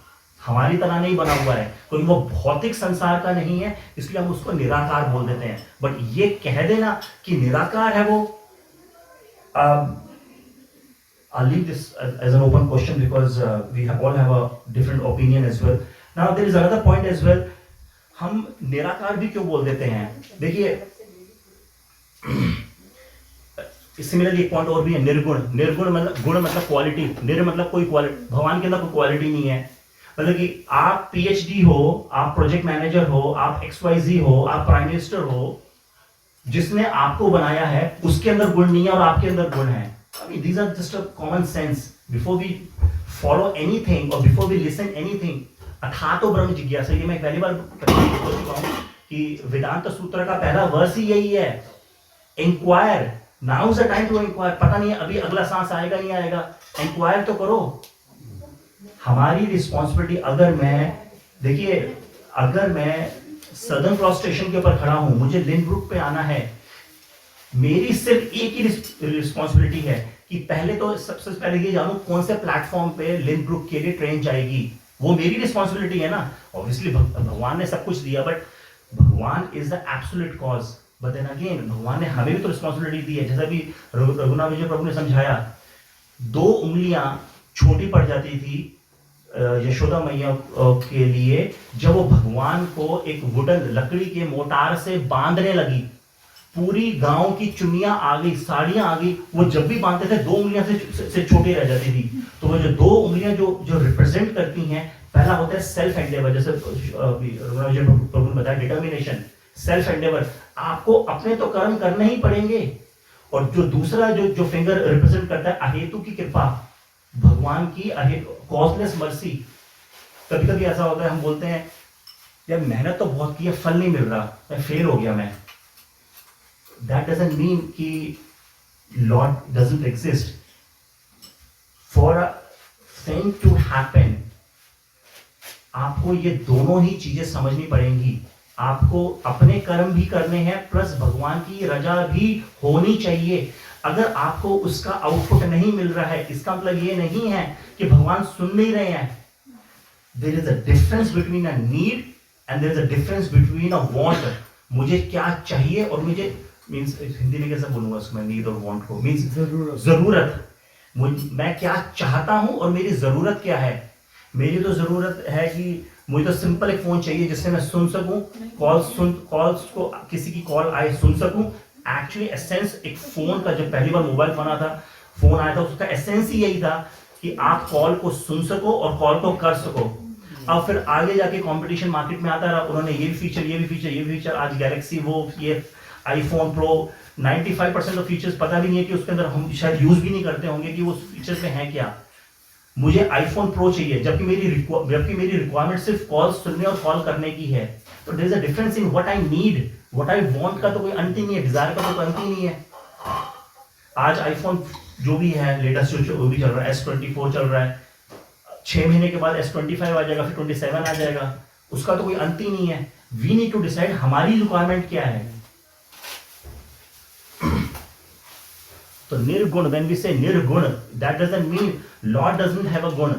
हमारी तरह नहीं बना हुआ है, क्योंकि वो भौतिक संसार का नहीं है, इसलिए हम उसको निराकार बोल देते हैं। बट ये कह देना कि निराकार है वो, I'll leave this as an open question because we all have a different opinion as well. Now there is another point as well. हम निराकार भी क्यों बोल देते हैं? देखिए, सिमिलरली एक पॉइंट और भी है, निर्गुण। निर्गुण मतलब गुण मतलब क्वालिटी, निर मतलब कोई क्वालिटी। भगवान के अंदर कोई क्वालिटी नहीं है। मतलब कि आप PhD हो, आप प्रोजेक्ट मैनेजर हो, आप XYZ हो, आप प्राइम मिनिस्टर हो, जिसने आपको बनाया है उसके अंदर गुण नहीं है और आपके अंदर गुण है। These are just a common sense. Before we follow anything or before we listen anything, अथातो ब्रह्म जिज्ञासा, ये मैं पहली बार बोल चुका हूँ कि वेदांत सूत्र का पहला वर्ष ही यही है, inquire. Now is the time to inquire. पता नहीं अभी अगला सांस आएगा नहीं आएगा, इंक्वायर तो करो। हमारी रिस्पॉन्सिबिलिटी, अगर मैं सदर्न क्रॉस स्टेशन के ऊपर खड़ा हूं, मुझे लिंडब्रुक पे आना है, मेरी सिर्फ एक ही रिस्पॉन्सिबिलिटी है कि पहले तो सबसे पहले ये जानूं कौन से प्लेटफॉर्म पे लिंडब्रुक के लिए ट्रेन जाएगी। वो मेरी रिस्पॉन्सिबिलिटी है ना। ऑब्वियसली भगवान ने सब कुछ दिया, बट भगवान is the absolute cause. But then again भगवान ने हमें भी तो रिस्पॉन्सिबिलिटी दी है। जैसा भी रघुनाथ विजय प्रभु ने समझाया, 2 उंगलियां छोटी पड़ जाती थी यशोदा मैया के लिए, जब वो भगवान को एक वुडन लकड़ी के मोटार से बांधने लगी, पूरी गांव की चुन्नियां आ गई, साड़ियां आ गई। वो जब भी बांधते थे 2 उंगलियां से छोटी रह जाती थी। तो वो जो 2 उंगलियां जो रिप्रेजेंट करती हैं, पहला होता है सेल्फ एंडेवर, जैसे प्रभु ने बताया डिटर्मिनेशन, सेल्फ एंडेवर। आपको अपने तो कर्म करने ही पड़ेंगे। और जो दूसरा जो फिंगर रिप्रेजेंट करता है अहेतु की कृपा, भगवान की कॉजलेस मर्सी। कभी कभी ऐसा होता है, हम बोलते हैं यार मेहनत तो बहुत की है, फल नहीं मिल रहा, मैं फेल हो गया। मैं दैट डजंट मीन कि Lord doesn't exist. For a thing to happen, आपको ये दोनों ही चीजें समझनी पड़ेंगी. आपको अपने कर्म भी करने हैं प्लस भगवान की रजा भी होनी चाहिए. अगर आपको उसका आउटपुट नहीं मिल रहा है, इसका मतलब ये नहीं है कि भगवान सुन नहीं रहे हैं. There is a difference between a need and there is a difference between a want. मुझे क्या चाहिए और मुझे मीन्स हिंदी में कैसे बोलूंगा उसमें नीड और वांट को मीन्स जरूरत. मैं क्या चाहता हूं और मेरी जरूरत क्या है. मेरी तो जरूरत है कि मुझे तो सिंपल एक फोन चाहिए जिससे मैं सुन सकूं, कॉल्स को किसी की कॉल आए सुन सकूं. एक्चुअली एसेंस एक फोन का, जब पहली बार मोबाइल फोन आया था उसका एसेंस ही यही था कि आप कॉल को सुन सको और कॉल को कर सको. अब फिर आगे जाके कंपटीशन मार्केट में आता रहा, उन्होंने ये फीचर आज गैलेक्सी वो ये आईफोन प्रो 95% ऑफ फीचर्स पता भी नहीं है कि उसके अंदर हम शायद यूज भी नहीं करते होंगे कि वो फीचर्स में है क्या. मुझे आईफोन प्रो चाहिए जबकि मेरी रिक्वायरमेंट सिर्फ कॉल सुनने और कॉल करने की है. तो there is a difference in what I need, what I want का तो कोई अंत ही नहीं है, डिजायर का तो कोई अंत ही नहीं है. आज आईफोन जो भी है लेटेस्ट जो भी चल रहा है S24 चल रहा है, 6 महीने के बाद S25 आ जाएगा, फिर 27 आ जाएगा, उसका तो कोई अंत ही नहीं है. वी नीड टू डिसाइड हमारी रिक्वायरमेंट क्या है. तो निर्गुण, when we say निर्गुण, that doesn't mean Lord doesn't have a गुण.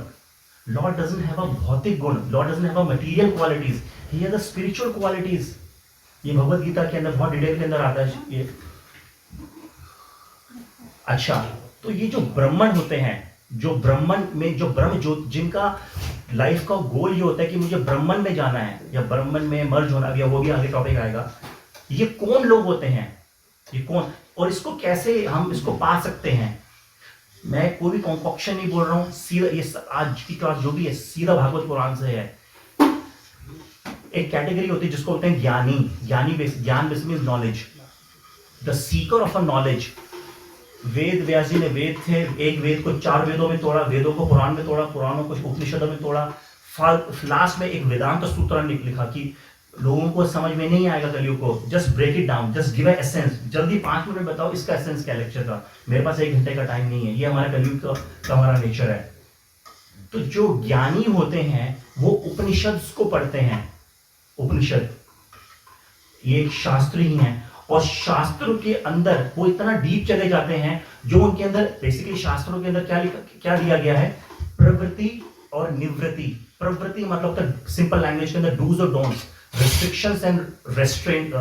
Lord doesn't have a भौतिक गुण. Lord doesn't have a material qualities. He has a spiritual qualities. ये भगवत गीता के अंदर बहुत डिटेल के अंदर आता है ये. अच्छा, तो ये जो ब्राह्मण होते हैं, जो ब्राह्मण में जो ब्रह्म जो जिनका लाइफ का गोल ये होता है कि मुझे ब्राह्मण में जाना है या ब्राह्मण में मर्ज होना, या वो भी आगे टॉपिक आएगा. ये कौन लोग होते हैं, ये कौन, और इसको कैसे हम इसको पा सकते हैं. मैं कोई भी कॉन्कॉक्शन नहीं बोल रहा हूं, सीधा ये आज की क्लास जो भी है सीधा भागवत पुराण से है. एक कैटेगरी होती है जिसको बोलते हैं ज्ञानी. ज्ञान basically knowledge, the seeker of a knowledge. Veda, Vyas ji ने वेद थे, एक वेद को 4 वेदों में तोड़ा, वेदों को पुराण में तोड़ा, पुराणों को उपनिषदों में तोड़ा. लास्ट में एक वेदांत सूत्र लिखा कि लोगों को समझ में नहीं आएगा कलयुग को, just break it down, just give a essence. जल्दी 5 मिनट बताओ इसका एसेंस क्या लेक्चर का. मेरे पास 1 घंटे का टाइम नहीं है, ये हमारा कलयुग का हमारा नेचर है. तो जो ज्ञानी होते हैं वो उपनिषद को पढ़ते हैं. उपनिषद ये एक शास्त्र ही है, और शास्त्रों के अंदर वो इतना डीप चले जाते हैं जो उनके अंदर बेसिकली शास्त्रों के अंदर क्या दिया गया है, प्रवृत्ति और निवृत्ति. प्रवृत्ति मतलब सिंपल लैंग्वेज के अंदर डूज और don'ts, restrictions and restraint,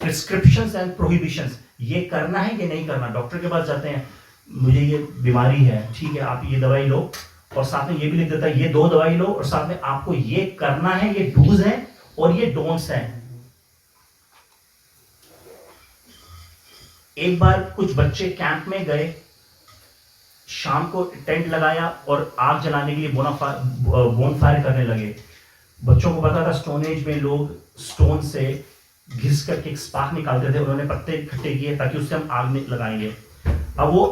prescriptions and prohibitions. ये करना है, ये नहीं करना. डॉक्टर के पास जाते हैं, मुझे ये बीमारी है, ठीक है आप ये दवाई लो, और साथ में ये भी लिख देता है ये 2 दवाई लो, और साथ में आपको ये करना है, ये डूज है और ये डोंट्स है. एक बार कुछ बच्चे कैंप में गए, शाम को टेंट लगाया और आग जलाने के लिए बोनफायर करने लगे. बच्चों को पता था स्टोन एज में लोग स्टोन से घिस करके एक स्पार्क निकालते थे. उन्होंने पत्ते इकट्ठे किए ताकि उससे हम आग लगाएंगे. अब वो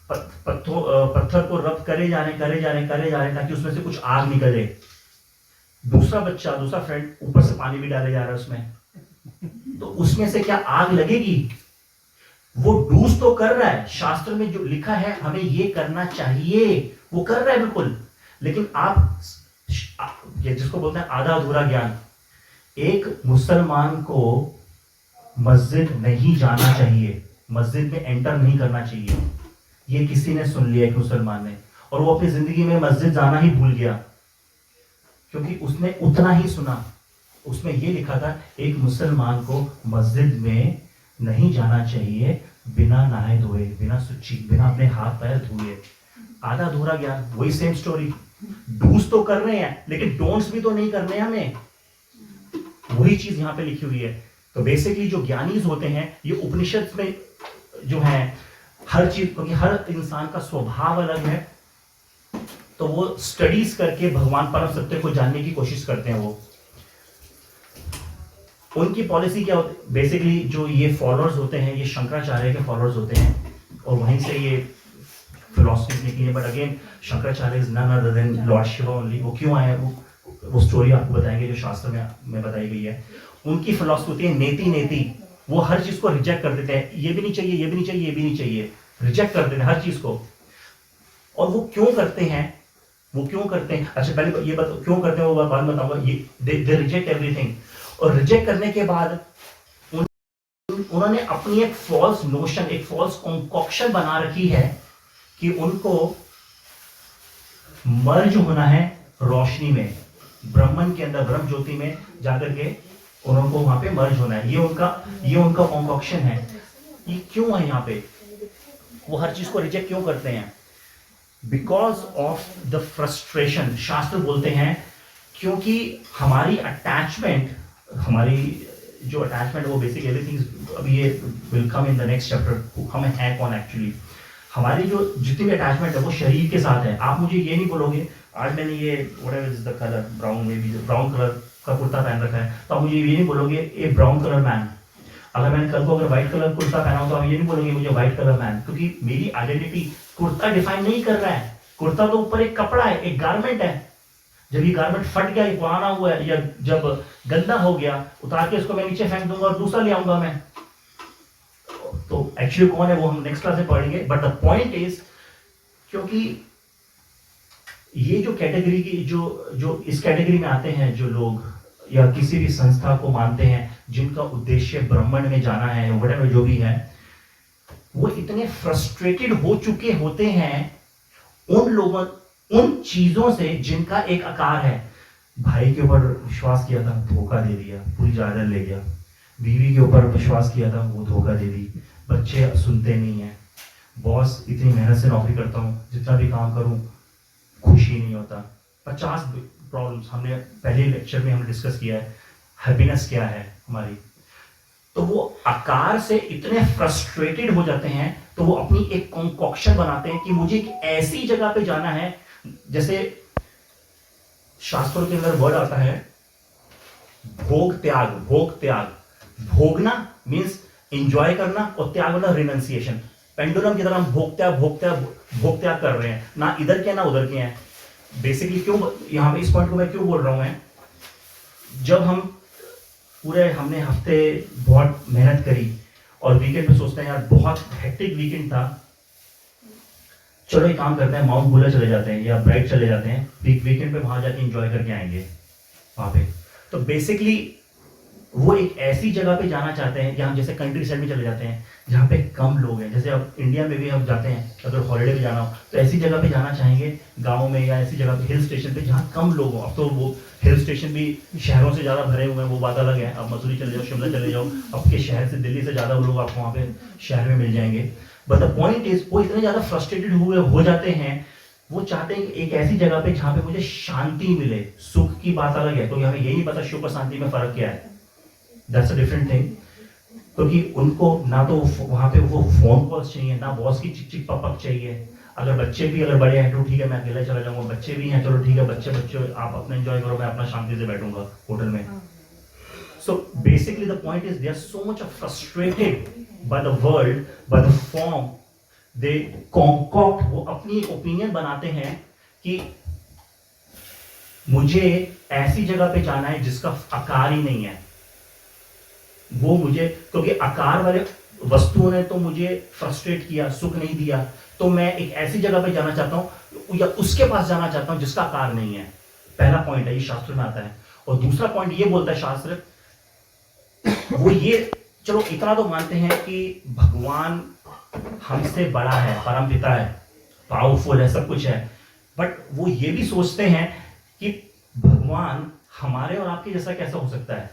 पत्थर को रब करे जा रहे ताकि उसमें से कुछ आग निकले. दूसरा फ्रेंड ऊपर से पानी भी डाले जा रहा है उसमें, तो उसमें से क्या आग लगेगी. वो डूज तो कर रहा है, शास्त्र में जो लिखा है हमें ये करना चाहिए वो कर रहा है बिल्कुल. लेकिन आप ये जिसको बोलते हैं आधा अधूरा ज्ञान. एक मुसलमान को मस्जिद नहीं जाना चाहिए, मस्जिद में एंटर नहीं करना चाहिए. ये किसी ने सुन लिया, एक मुसलमान ने, और वो अपनी जिंदगी में मस्जिद जाना ही भूल गया क्योंकि उसने उतना ही सुना. उसमें ये लिखा था एक मुसलमान को मस्जिद में नहीं जाना चाहिए बिना नहाए धोए, बिना सुची, बिना अपने हाथ पैर धोए. आधा अधूरा ज्ञान. वही सेम स्टोरी. डूज तो कर रहे हैं लेकिन डोंट्स भी तो नहीं करने हमें. वही चीज यहां पे लिखी हुई है. तो बेसिकली जो ज्ञानीज होते हैं ये उपनिषद में जो है हर चीज, क्योंकि हर इंसान का स्वभाव अलग है, तो वो स्टडीज करके भगवान परम सत्य को जानने की कोशिश करते हैं. वो उनकी पॉलिसी क्या होती है, बेसिकली जो ये फॉलोअर्स होते हैं ये शंकराचार्य के फॉलोअर्स होते हैं, और वहीं से ये फिलॉसफी निकली है. But again Shankaracharya is none other than lord Shiva only. वो क्यों आए वो स्टोरी आपको बताएंगे जो शास्त्र में बताई गई है. उनकी फिलॉसफी होती है नेति नेति. वो हर चीज को रिजेक्ट कर देते हैं, ये भी नहीं चाहिए, ये भी नहीं चाहिए, ये भी नहीं चाहिए, रिजेक्ट कर देते हैं हर चीज को। और वो क्यों करते हैं, वो क्यों करते हैं, अच्छा पहले ये बताओ क्यों करते हैं, वो बाद में बताऊंगा। ये दे रिजेक्ट एवरीथिंग, और रिजेक्ट करने के बाद उन्होंने अपनी एक फॉल्स नोशन, एक फॉल्स कॉन्कॉक्शन बना रखी है कि उनको मर्ज होना है रोशनी में, ब्रह्मन के अंदर, ब्रह्म ज्योति में जाकर के उनको वहां पे मर्ज होना है। ये उनका कॉन्कॉक्शन है। ये क्यों है यहाँ पे, वो हर चीज को रिजेक्ट क्यों करते हैं? Because of the frustration. शास्त्र बोलते हैं क्योंकि हमारी अटैचमेंट, हमारी जो अटैचमेंट, वो बेसिक एवरीथिंग, अब ये will come in the next chapter, हम हैं कौन एक्चुअली। हमारी जो जितनी भी अटैचमेंट है वो शरीर के साथ है। आप मुझे ये नहीं बोलोगे आज मैंने ये whatever is the colour, brown में भी ब्राउन कलर का कुर्ता पहन रखा है, तो आप मुझे ये नहीं बोलोगे ए ब्राउन कलर मैन। अगर मैंने कल को अगर व्हाइट कलर कुर्ता पहना हो तो आप ये नहीं बोलोगे मुझे व्हाइट कलर मैन, क्योंकि मेरी आइडेंटिटी कुर्ता डिफाइन नहीं कर रहा है। कुर्ता तो ऊपर एक कपड़ा है, एक गारमेंट है। जब ये गारमेंट फट गया, ये पुराना हुआ है, या जब गंदा हो गया, उतार के उसको मैं नीचे फेंक दूंगा और दूसरा ले आऊंगा मैं। तो एक्चुअली कौन है वो हम नेक्स्ट क्लास में पढ़ेंगे। बट द पॉइंट इज, क्योंकि ये जो कैटेगरी की जो इस कैटेगरी में आते हैं जो लोग, या किसी भी संस्था को मानते हैं जिनका उद्देश्य ब्रह्मांड में जाना है, व्हाटएवर जो भी है, वो इतने फ्रस्ट्रेटेड हो चुके होते हैं उन लोगों, उन चीजों से जिनका एक आकार है। भाई के ऊपर विश्वास किया था, धोखा दे दिया, पूरी जायदाद ले गया। बीवी के ऊपर विश्वास किया था, वो धोखा दे दी। बच्चे सुनते नहीं है। बॉस, इतनी मेहनत से नौकरी करता हूँ, जितना भी काम करूँ खुशी नहीं होता। 50 प्रॉब्लम्स हमने पहले लेक्चर में हमने डिस्कस किया है। हैप्पीनेस क्या है हमारी, तो वो आकार से इतने फ्रस्ट्रेटेड हो जाते हैं, तो वो अपनी एक कॉन्कॉक्शन बनाते हैं कि मुझे एक ऐसी जगह पे जाना है। जैसे शास्त्रों के अंदर वर्ड आता है भोग त्याग, भोग त्याग। भोगना मीन्स एंजॉय करना, और त्याग होना रिनंसिएशन। पेंडुलम की तरह हम भोग त्याग कर रहे हैं, ना इधर के ना उधर के हैं। बेसिकली क्यों यहां पे इस पॉइंट को मैं क्यों बोल रहा हूं, मैं जब हमने हफ्ते बहुत मेहनत करी और वीकेंड पे सोचते हैं यार बहुत हेक्टिक वीकेंड था, चलो एक काम करते हैं, माउंट बुलर चले जाते हैं या ब्राइट चले जाते हैं, वीकेंड पे वहां जाके एंजॉय करके आएंगे वहां पे। तो बेसिकली वो एक ऐसी जगह पे जाना चाहते हैं, जहाँ जैसे कंट्री साइड में चले जाते हैं जहाँ पे कम लोग हैं। जैसे अब इंडिया में भी हम जाते हैं, अगर हॉलिडे पे जाना हो तो ऐसी जगह पे जाना चाहेंगे गाँव में, या ऐसी जगह पे हिल स्टेशन पे जहाँ कम लोग हो। अब तो वो हिल स्टेशन भी शहरों से ज़्यादा भरे हुए हैं, वो बात अलग है। अब मसूरी चले जाओ, शिमला चले जाओ, आपके शहर से, दिल्ली से ज़्यादा लोग आपको वहाँ पे शहर में मिल जाएंगे। बट द पॉइंट इज, वो इतने ज़्यादा फ्रस्ट्रेटेड हो जाते हैं, वो चाहते हैं एक ऐसी जगह पे जहाँ पे मुझे शांति मिले। सुख की बात अलग है, तो हमें यही नहीं पता सुख और शांति में फर्क क्या है। That's a different thing. क्योंकि उनको ना तो वहां पे वो फोन कॉल्स चाहिए, ना बॉस की चिक चिक पपक चाहिए। अगर बच्चे भी अगर बड़े हैं तो ठीक है, मैं अकेला चला जाऊंगा। बच्चे भी हैं, चलो ठीक है, बच्चे आप अपना एंजॉय करो, मैं अपना शांति से बैठूंगा होटल में। So basically the point is, they are so much frustrated by the world, by the form they concoct. वो अपनी ओपिनियन बनाते हैं कि मुझे ऐसी जगह पे जाना है जिसका आकार ही नहीं है। वो मुझे, क्योंकि आकार वाले वस्तुओं ने तो मुझे फ्रस्ट्रेट किया, सुख नहीं दिया, तो मैं एक ऐसी जगह पे जाना चाहता हूं, या उसके पास जाना चाहता हूं जिसका आकार नहीं है। पहला पॉइंट है, ये शास्त्र में आता है। और दूसरा पॉइंट ये बोलता है शास्त्र, वो ये, चलो इतना तो मानते हैं कि भगवान हमसे बड़ा है, परम पिता है, पावरफुल है, सब कुछ है। बट वो ये भी सोचते हैं कि भगवान हमारे और आपके जैसा कैसा हो सकता है?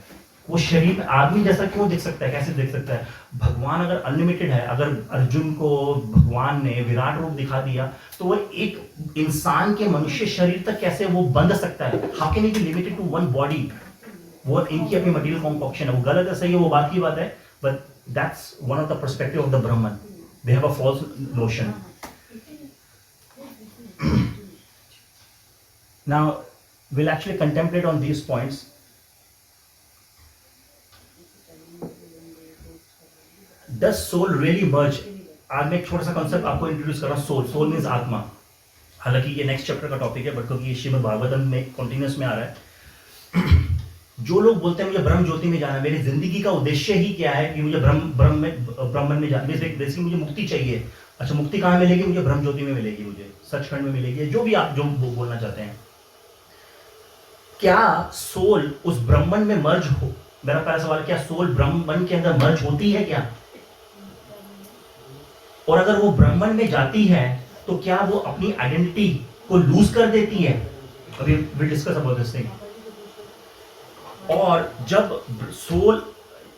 वो शरीर में आदमी जैसा क्यों दिख सकता है, कैसे दिख सकता है? भगवान अगर अनलिमिटेड है, अगर अर्जुन को भगवान ने विराट रूप दिखा दिया, तो वो एक इंसान के मनुष्य शरीर तक कैसे वो बंध सकता है? How can it be limited to one body? वो इनकी अपनी मटेरियल कॉम्पोक्शन है। वो गलत है, सही है, वो बात की बात है, but that's one of the perspective of the Brahman. They have a false notion. Now we'll actually contemplate on these points. Does soul really merge? आज मैं एक छोटा सा कॉन्सेप्ट आपको इंट्रोड्यूस कर रहा हूँ। सोल मीन्स आत्मा। हालांकि ये नेक्स्ट चैप्टर का टॉपिक है, बट क्योंकि ये श्रीमद् भागवतम में कंटिन्यूस में आ रहा है। जो लोग बोलते हैं मुझे ब्रह्म ज्योति में जाना, मेरी जिंदगी का उद्देश्य ही क्या है कि मुझे ब्रह्मन में जाना, बेसिकली मुझे मुक्ति चाहिए। अच्छा, मुक्ति कहाँ मिलेगी? मुझे ब्रह्म ज्योति में मिलेगी, मुझे सचखंड में मिलेगी, जो भी आप जो बोलना चाहते हैं। क्या सोल उस ब्रह्मन में मर्ज हो? मेरा पहला सवाल, क्या सोल ब्रह्मन के अंदर मर्ज होती है क्या? और अगर वो ब्रह्मन में जाती है तो क्या वो अपनी आइडेंटिटी को लूज कर देती है? अभी will discuss about this thing. और जब सोल,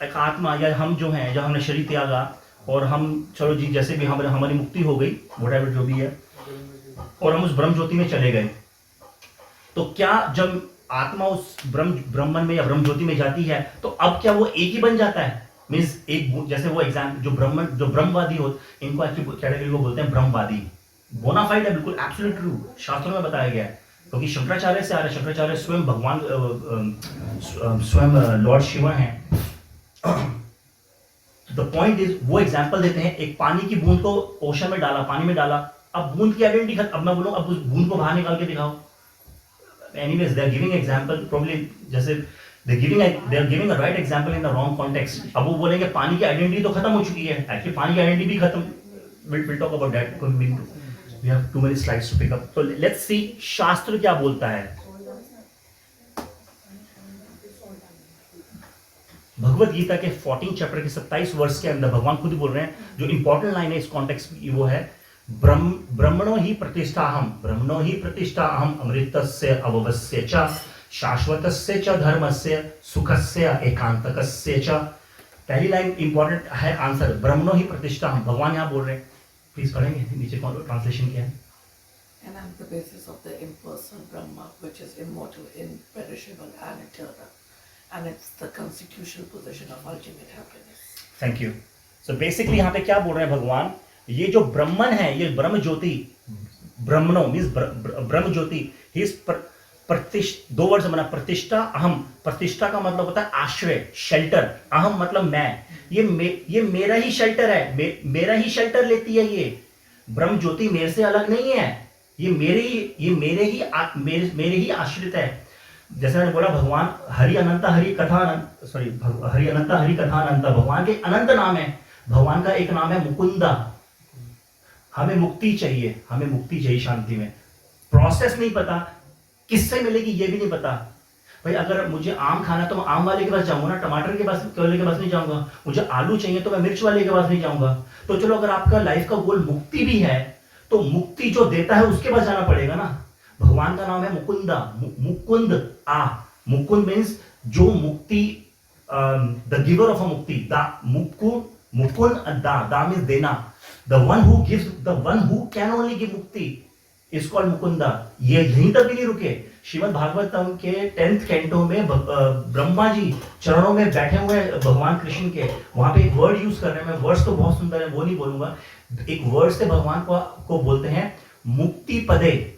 एक आत्मा या हम जो हैं, जब हमने शरीर त्यागा और हम चलो जी जैसे भी हमारी मुक्ति हो गई, व्हाटएवर जो भी है, और हम उस ब्रह्म ज्योति में चले गए, तो क्या जब आत्मा उस ब्रह्मन में या ब्रह्म ज्योति में जाती है तो अब क्या वो एक ही बन जाता है? मीन्स एक, जैसे वो एग्जाम जो ब्रह्मवादी हो, इनको एक्चुअली कैटेगरी को बोलते हैं ब्रह्मवादी। बोनाफाइड है, बिल्कुल एब्सोल्यूट ट्रू, शास्त्रों में बताया गया है, क्योंकि शंकराचार्य से आ रहे, शंकराचार्य स्वयं भगवान, स्वयं लॉर्ड शिवा हैं। द पॉइंट इज, वो एग्जाम्पल देते हैं, एक पानी की बूंद को ओशन में डाला, पानी में डाला, अब बूंद की आइडेंटिटी खत्म। अब मैं बोलूं अब उस बूंद को बाहर निकाल के दिखाओ। Anyways they are giving example, probably जैसे they are giving a right example in the wrong context. अब वो बोलेंगे पानी की आइडेंटिटी तो खत्म हो चुकी है, एक्चुअली पानी की आइडेंटिटी भी खत्म। we'll talk about that because we have too many slides to pick up. So let's see शास्त्र क्या बोलता है। भगवत गीता के 14 चैप्टर के 27 वर्ष के अंदर भगवान खुद बोल रहे हैं, जो इंपॉर्टेंट लाइन है इस कॉन्टेक्स्ट की वो है, ब्रह्मणो ही प्रतिष्ठाहम अमृतस्य अववस्य च शाश्वतस्य च धर्मस्य सुखस्य एकांतकस्य च। पहली लाइन इंपॉर्टेंट है, आंसर ब्रह्मणो ही प्रतिष्ठाहम, भगवान यहाँ बोल रहे हैं। प्लीज पढ़ेंगे नीचे ट्रांसलेशन क्या है? And I'm the basis of the impersonal Brahma, which is immortal, imperishable, and eternal. And it's the constitutional position of ultimate happiness. Thank you. So basically यहाँ पे क्या बोल रहे हैं भगवान, ये जो ब्रह्मन है, ये ब्रह्म ज्योति, ब्रह्मणो means Brahma Jyoti, he is दो वर्ड बना, प्रतिष्ठा अहम। प्रतिष्ठा का मतलब होता है आश्रय, शेल्टर। अहम मतलब मैं, ये मेरा ही शेल्टर है, मेरा ही शेल्टर लेती है। ये ब्रह्म ज्योति मेरे से अलग नहीं है, ये मेरे ही आश्रित है। जैसे मैंने बोला, भगवान हरि अनंता हरि कथा हरि अनंता हरि कथा अनंता, भगवान के अनंत नाम है। भगवान का एक नाम है मुकुंदा। हमें मुक्ति चाहिए, हमें मुक्ति चाहिए शांति में। प्रोसेस नहीं पता, किससे मिलेगी ये भी नहीं पता। भाई अगर मुझे आम खाना तो मैं आम वाले के पास जाऊंगा ना, टमाटर के पास वाले के पास नहीं जाऊंगा। मुझे आलू चाहिए तो मैं मिर्च वाले के पास नहीं जाऊंगा। तो चलो, अगर आपका लाइफ का गोल मुक्ति भी है तो मुक्ति जो देता है उसके पास जाना पड़ेगा ना। भगवान का नाम है मुकुंदा, मुकुंद। मुकुंद मीन्स जो मुक्ति, द गिवर ऑफ अ मुक्ति। मुकुंद दा मीन्स देना। The one who gives, the one who can only give मुक्ति इज कॉल्ड मुकुंदा। ये यहीं तक भी नहीं रुके, श्रीमद् भागवतम के 10th कैंटो में ब्रह्मा जी चरणों में बैठे हुए भगवान कृष्ण के, वहां पे एक वर्ड यूज कर रहे हैं। मैं वर्ड्स तो बहुत सुंदर है, वो नहीं बोलूंगा। एक वर्ड से भगवान को बोलते हैं मुक्ति पदे।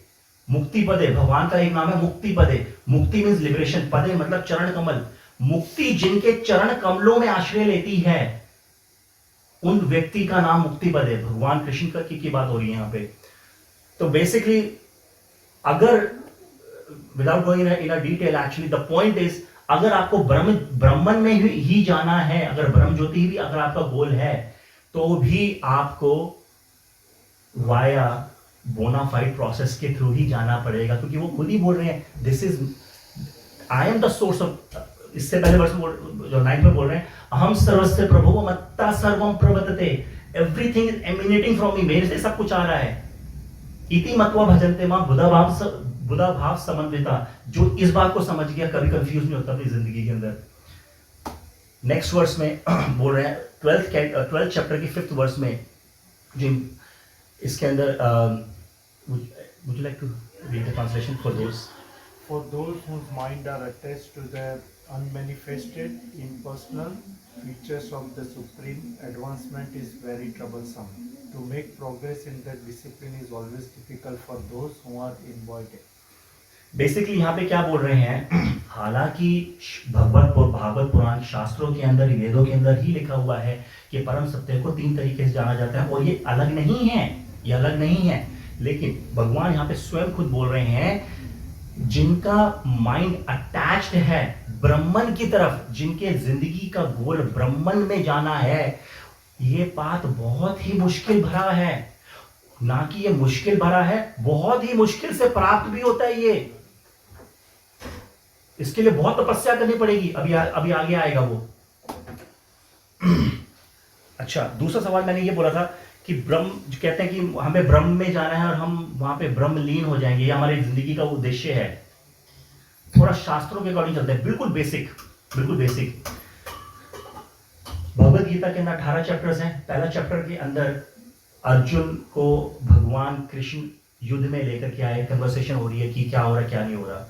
मुक्ति पदे, भगवान का एक नाम है मुक्ति पदे। मुक्ति मीन्स लिबरेशन, पदे मतलब चरण कमल। मुक्ति जिनके चरण कमलों में आश्रय लेती है उन व्यक्ति का नाम मुक्ति पदे। भगवान कृष्ण की बात हो रही है यहाँ पे। तो बेसिकली अगर without going in a detail, actually the point is, अगर आपको ब्रह्मन में ही जाना है, अगर ब्रह्म ज्योति भी अगर आपका गोल है, तो भी आपको वाया बोनाफाइड प्रोसेस के थ्रू ही जाना पड़ेगा। क्योंकि वो खुद ही बोल रहे हैं, this is I am the source of. इससे पहले वर्ष जो 9 में बोल रहे हैं, अहम सर्वस्य प्रभो मत्ता सर्वम प्रवर्तते, everything is emanating from me, मेरे से सब कुछ आ रहा है। इति मत्वा भजन्ते मां बुधा भाव समन्विता। जो इस बात को समझ गया कभी कंफ्यूज नहीं होता अपनी जिंदगी के अंदर। नेक्स्ट वर्स में बोल रहे हैं 12th चैप्टर की 5th वर्स में, जो इसके अंदर would you like to read the translation for those? For those whose mind are attached to the unmanifested, impersonal features of the Supreme, advancement is very troublesome. To make progress in that discipline is always difficult for those who are involved. Basically यहाँ पे क्या बोल रहे हैं, हालांकि भागवत पुराण शास्त्रों के अंदर, वेदों के अंदर ही लिखा हुआ है कि परम सत्य को 3 तरीके से जाना जाता है और ये अलग नहीं है, ये अलग नहीं है। लेकिन भगवान यहाँ पे स्वयं खुद बोल रहे हैं, जिनका माइंड अटैच्ड है ब्रह्मन की तरफ, जिनके जिंदगी का गोल ब्रह्मन में जाना है, ये बात बहुत ही मुश्किल भरा है। ना कि ये मुश्किल भरा है, बहुत ही मुश्किल से प्राप्त भी होता है ये। इसके लिए बहुत तपस्या करनी पड़ेगी, अभी आगे आएगा वो। अच्छा, दूसरा सवाल मैंने ये बोला था कि ब्रह्म, कहते हैं कि हमें ब्रह्म में जाना है और हम वहां पे ब्रह्म लीन हो जाएंगे, ये हमारी जिंदगी का उद्देश्य है। थोड़ा शास्त्रों के अकॉर्डिंग चलते हैं, बिल्कुल बेसिक। भगवद गीता के अंदर 18 चैप्टर्स हैं। पहला चैप्टर के अंदर अर्जुन को भगवान कृष्ण युद्ध में लेकर के आए, कन्वर्सेशन हो रही है कि क्या हो रहा है क्या नहीं हो रहा।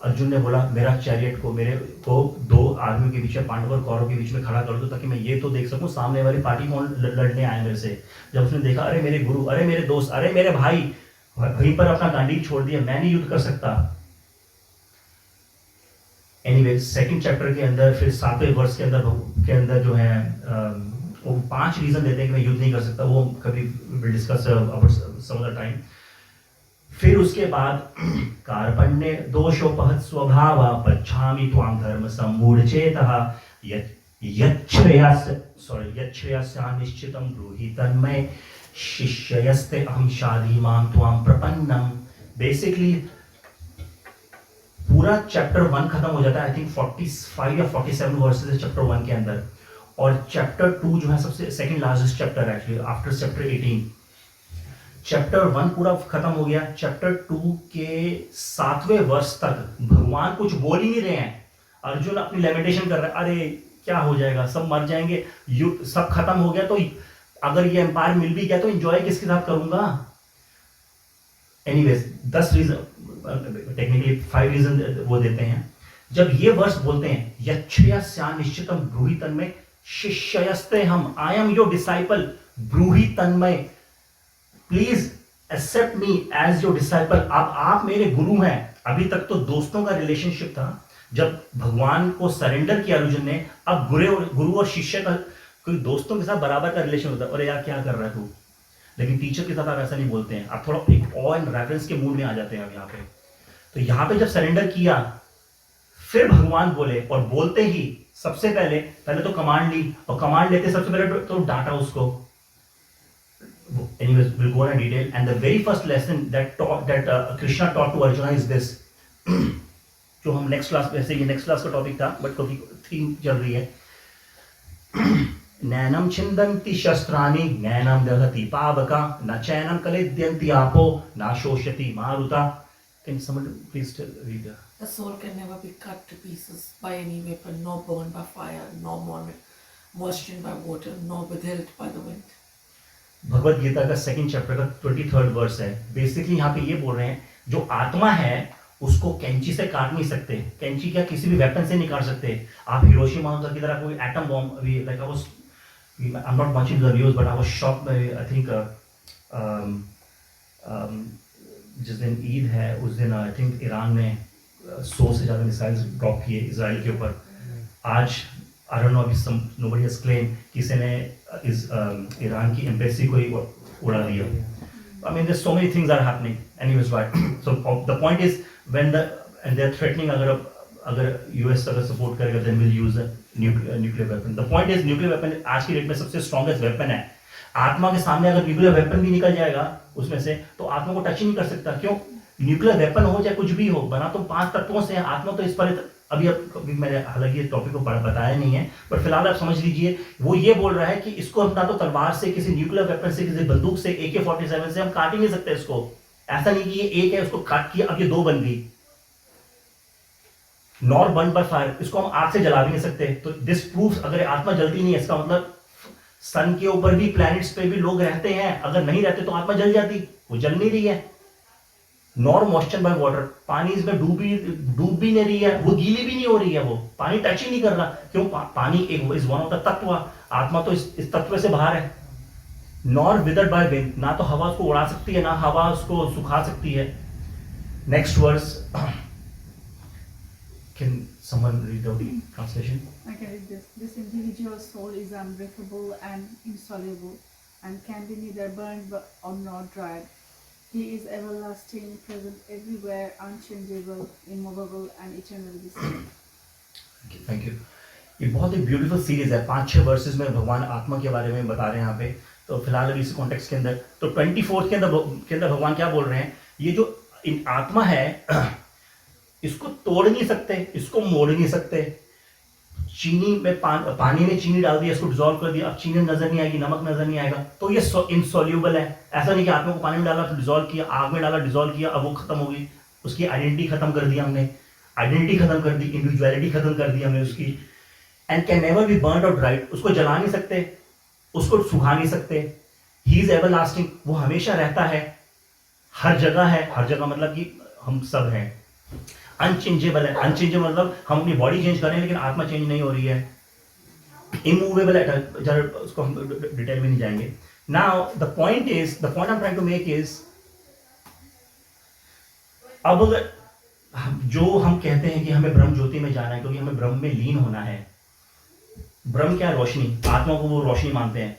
अर्जुन ने बोला मेरा चैरियट को, मेरे को दो आर्मियों के बीच में, पांडव और कौरव के बीच में खड़ा कर दो, ताकि मैं ये तो देख सकूं सामने वाली पार्टी कौन लड़ने आए मेरे से। जब उसने देखा, अरे मेरे गुरु, अरे मेरे दोस्त, अरे मेरे भाई, वहीं पर अपना गांडीव छोड़ दिया, मैं नहीं युद्ध कर सकता। एनीवे, सेकंड चैप्टर के अंदर फिर 7वें वर्ष के अंदर जो है वो 5 रीजन देते हैं कि मैं युद्ध नहीं कर सकता। वो कभी will discuss some other time. फिर उसके बाद कार्पण्य दोषोपहत स्वभाव पच्छामि त्वां धर्म सम्मूढ़चेतः यच्छ्रेयस्या निश्चितं ब्रूहि तन्मय शिष्यस्ते अहं शादी मां त्वां प्रपन्नम। बेसिकली पूरा चैप्टर 1 खत्म हो जाता है, आई थिंक 45 या 47 वर्सेस है चैप्टर 1 के अंदर। और चैप्टर 2 जो है सबसे second largest chapter actually after chapter 18। Chapter 1 पूरा खत्म हो गया। चैप्टर 2 के 7वें वर्ष तक भगवान कुछ बोल ही नहीं रहे हैं। अर्जुन अपनी लेमेटेशन कर रहा है, अरे क्या हो जाएगा, सब मर जाएंगे, युद्ध सब खत्म हो गया, तो अगर ये एम्पायर मिल भी गया तो एंजॉय किसके साथ करूंगा। एनीवेज 10 रीजन, टेक्निकली 5 रीजन वो देते हैं। जब ये वर्ष बोलते हैं यच्छ्रेयस्या निश्चितं ब्रूहि तन्मय शिष्यस्ते हम, आई एम योर डिसाइपल, ब्रूहि तन्मय, please accept me as your disciple. अब आप मेरे गुरु हैं। अभी तक तो दोस्तों का रिलेशनशिप था, जब भगवान को सरेंडर किया अर्जुन ने, अब गुरु और शिष्य का, कोई दोस्तों के साथ बराबर का रिलेशन होता है। अरे यार क्या कर रहा है तू, लेकिन टीचर के साथ आप ऐसा नहीं बोलते हैं, आप थोड़ा एक ऑ एंड रेफरेंस के मूड में आ जाते हैं। अब यहाँ पे तो यहाँ पे जब सरेंडर किया, फिर भगवान बोले, और बोलते ही सबसे पहले तो कमांड ली, और कमांड लेते सबसे पहले तो डांटा उसको। Anyways, we'll go in detail. And the very first lesson that Krishna taught to Arjuna is this. जो हम नेक्स्ट क्लास, वैसे ये नेक्स्ट क्लास का टॉपिक था, बट कभी थीम चल रही है। नैनम छिन्दन्ति शस्त्राणि नैनम दहति पावका न चैनम कलेद्यन्ति आपो न शोषयति मारुता। Can someone please read that? The soul can never be cut to pieces by any weapon, nor burned by fire, nor moistened by water, nor withheld by the wind. Bhagavad Gita का second chapter का 23rd verse है। Basically यहाँ पे ये बोल रहे हैं, जो आत्मा है उसको कैंची से काट नहीं सकते। कैंची क्या, किसी भी वेपन से नहीं काट सकते। आप हिरोशिमा की तरह कोई एटम बॉम्ब, अभी like I am not much in the news, but I was shocked by, I think जिस दिन ईद है उस दिन आई थिंक ईरान ने 100 से ज़्यादा मिसाइल्स ड्रॉप किए इजराइल के ऊपर। आज आई डोंट नो, अभी नोबडी हैज क्लेम किसी ने ईरान की एम्बेसी को ही उड़ा दिया। I mean there so many things are happening. Anyways, right, so the point is when and they are threatening, अगर यूएस अगर सपोर्ट करेगा then will use nuclear weapon. The point is nuclear weapon आज की date में सबसे strongest weapon है। आत्मा के सामने अगर न्यूक्लियर वेपन भी निकल जाएगा उसमें से, तो आत्मा को टच ही नहीं कर सकता। क्यों? न्यूक्लियर वेपन हो चाहे कुछ भी हो, बना तो 5 तत्वों से है। आत्मा तो इस पर अभी मैंने हालांकि ये टॉपिक को बताया नहीं है, पर फिलहाल आप समझ लीजिए, वो ये बोल रहा है कि इसको हम ना तो तलवार से, किसी न्यूक्लियर वेपन से, किसी बंदूक से, AK-47 से हम काट ही नहीं सकते इसको। ऐसा नहीं कि ये एक है उसको काट किया अब ये 2 बन गई। नॉर बर्न बाय फायर, इसको हम आग से जला भी नहीं सकते। तो दिस प्रूव्स, अगर आत्मा जलती नहीं है, इसका मतलब सन के ऊपर भी, प्लैनेट्स पे भी लोग रहते हैं। अगर नहीं रहते तो आत्मा जल जाती, वो जल नहीं रही है। नॉर मॉइस्चर बाय वाटर, पानी इसमें डूब भी नहीं रही है, वो गीली भी नहीं हो रही है, वो पानी टच ही नहीं कर रहा। क्यों? पानी एक इज वन ऑफ द तत्व, आत्मा तो इस तत्व से बाहर है। नॉर विदर्ड बाय विंड, ना तो हवा उसको उड़ा सकती है, ना हवा उसको सुखा सकती है। Next verse, can someone read the translation? I can read this. This individual soul is unbreakable and insoluble, and can be neither burned or nor dried. He is everlasting, present everywhere, unchangeable, immovable, and eternally the same. Thank you. ये बहुत ही beautiful series है, 5-6 versus में भगवान आत्मा के बारे में बता रहे हैं यहाँ पे। तो फिलहाल अभी इस कॉन्टेक्स्ट के अंदर तो 24 के अंदर भगवान क्या बोल रहे हैं, ये जो आत्मा है इसको तोड़ नहीं सकते, इसको मोड़ नहीं सकते। चीनी में पानी में चीनी डाल दिया, इसको डिजोल्व कर दिया, अब चीनी नजर नहीं आएगी, नमक नजर नहीं आएगा, तो ये इनसॉल्यूबल है। ऐसा नहीं कि आत्मा को पानी में डाला फिर डिजोल्व किया, आग में डाला डिजोल्व किया, अब वो खत्म हो गई, उसकी आइडेंटिटी खत्म कर दी हमने, आइडेंटिटी खत्म कर दी, इंडिविजुअलिटी खत्म कर दी हमने उसकी। And can never be burn out dried, उसको जला नहीं सकते, उसको सुखा नहीं सकते। ही इज एवरलास्टिंग, वो हमेशा रहता है, हर जगह है, हर जगह मतलब कि हम सब हैं। अनचेंजेबल है, अनचेंजेबल मतलब हम अपनी बॉडी चेंज कर रहे हैं लेकिन आत्मा चेंज नहीं हो रही है। इमूवेबल है, जरा उसको हम डिटेल में नहीं जाएंगे। Now the point I am trying to make is, अब अगर जो हम कहते हैं कि हमें ब्रह्म ज्योति में जाना है क्योंकि हमें ब्रह्म में लीन होना है। ब्रह्म क्या है? रोशनी। आत्मा को वो रोशनी मानते हैं।